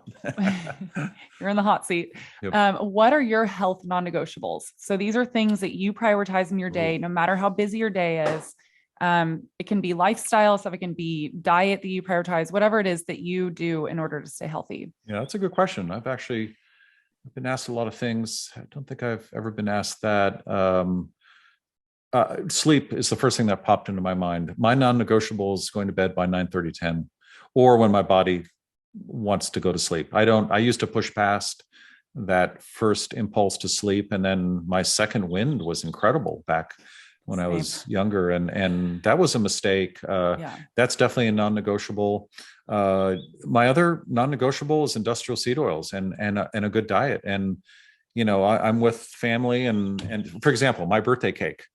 you're in the hot seat. Yep. What are your health non-negotiables? So these are things that you prioritize in your day, no matter how busy your day is. It can be lifestyle stuff. It can be diet that you prioritize, whatever it is that you do in order to stay healthy. Yeah, that's a good question. I've been asked a lot of things. I don't think I've ever been asked that. Sleep is the first thing that popped into my mind. My non-negotiable is going to bed by 9:30, 10, or when my body wants to go to sleep. I used to push past that first impulse to sleep, and then my second wind was incredible back when I was younger, and that was a mistake. That's definitely a non-negotiable. My other non-negotiable is industrial seed oils and a good diet. And I'm with family, and for example, my birthday cake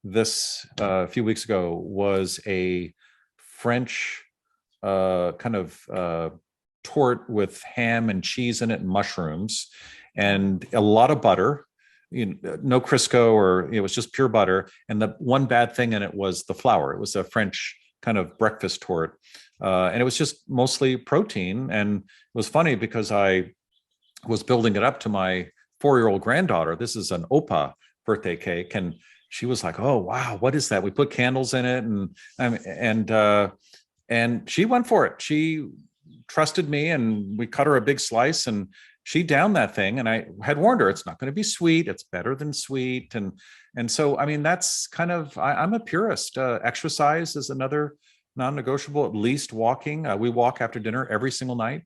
this a few weeks ago was a French kind of torte with ham and cheese in it and mushrooms and a lot of butter. No Crisco, or it was just pure butter. And the one bad thing in it was the flour. It was a French kind of breakfast torte. And it was just mostly protein. And it was funny because I was building it up to my 4-year-old granddaughter. This is an Opa birthday cake. And she was like, oh, wow, what is that? We put candles in it. And she went for it. She trusted me, and we cut her a big slice, and she downed that thing. And I had warned her, it's not going to be sweet. It's better than sweet. And so, I mean, that's kind of, I'm a purist. Exercise is another non-negotiable, at least walking. We walk after dinner every single night,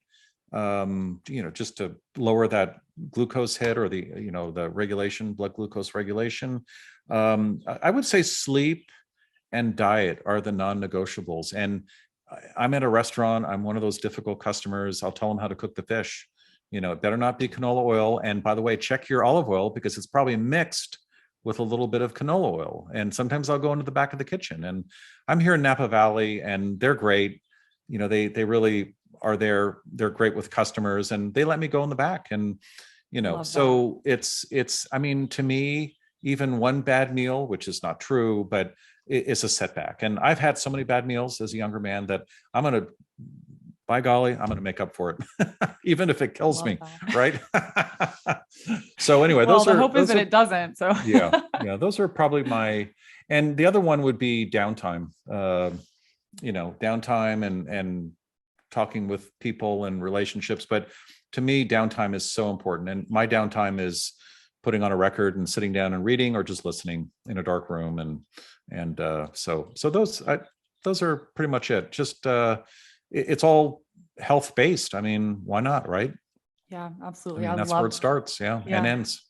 just to lower that glucose hit, or the regulation, blood glucose regulation. I would say sleep and diet are the non-negotiables. And I'm at a restaurant. I'm one of those difficult customers. I'll tell them how to cook the fish. It better not be canola oil. And by the way, check your olive oil, because it's probably mixed with a little bit of canola oil. And sometimes I'll go into the back of the kitchen, and I'm here in Napa Valley, and they're great. They really are there. They're great with customers, and they let me go in the back. And, so it's, I mean, to me, even one bad meal, which is not true, but it's a setback. And I've had so many bad meals as a younger man that by golly, I'm going to make up for it, even if it kills me. Right. So anyway, the hope is that it doesn't. So yeah, those are probably and the other one would be downtime, downtime and talking with people and relationships. But to me, downtime is so important. And my downtime is putting on a record and sitting down and reading, or just listening in a dark room. So those are pretty much it. Just, it's all health based. I mean, why not? Right. Yeah, absolutely. I mean, that's where it starts. Yeah. And ends.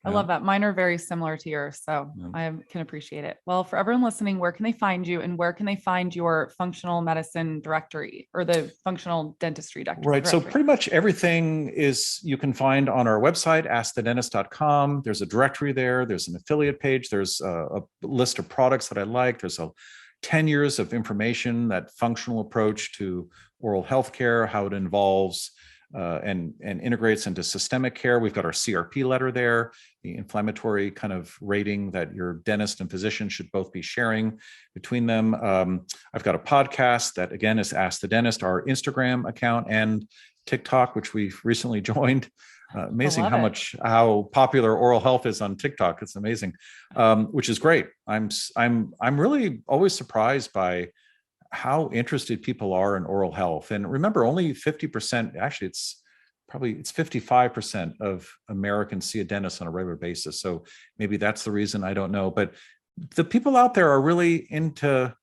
I love that. Mine are very similar to yours, so I can appreciate it. Well, for everyone listening, where can they find you, and where can they find your functional medicine directory or the functional dentistry directory? Right. So pretty much everything you can find on our website, askthedentist.com. There's a directory there. There's an affiliate page. There's a list of products that I like. There's 10 years of information, that functional approach to oral health care, how it involves and integrates into systemic care. We've got our CRP letter there, the inflammatory kind of rating that your dentist and physician should both be sharing between them. I've got a podcast that, again, is Ask the Dentist, our Instagram account, and TikTok, which we've recently joined. Amazing how popular oral health is on TikTok. It's amazing, which is great. I'm really always surprised by how interested people are in oral health. And remember, only 50%, actually it's 55% of Americans see a dentist on a regular basis. So maybe that's the reason, I don't know. But the people out there are really into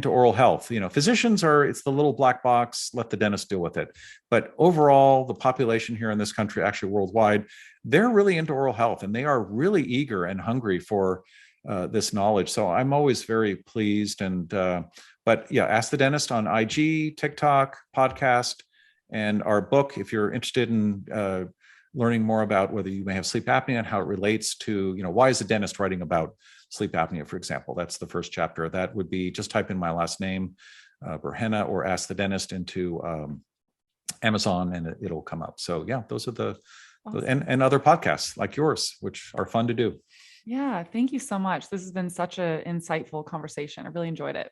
oral health. Physicians it's the little black box, let the dentist deal with it. But overall, the population here in this country, actually worldwide, they're really into oral health, and they are really eager and hungry for this knowledge. So I'm always very pleased. But yeah, Ask the Dentist on IG, TikTok, podcast, and our book, if you're interested in learning more about whether you may have sleep apnea and how it relates to, why is a dentist writing about sleep apnea, for example. That's the first chapter. That would be, just type in my last name, Burhenne, or Ask the Dentist into Amazon, and it'll come up. So yeah, those are awesome. and other podcasts like yours, which are fun to do. Yeah, thank you so much. This has been such an insightful conversation. I really enjoyed it.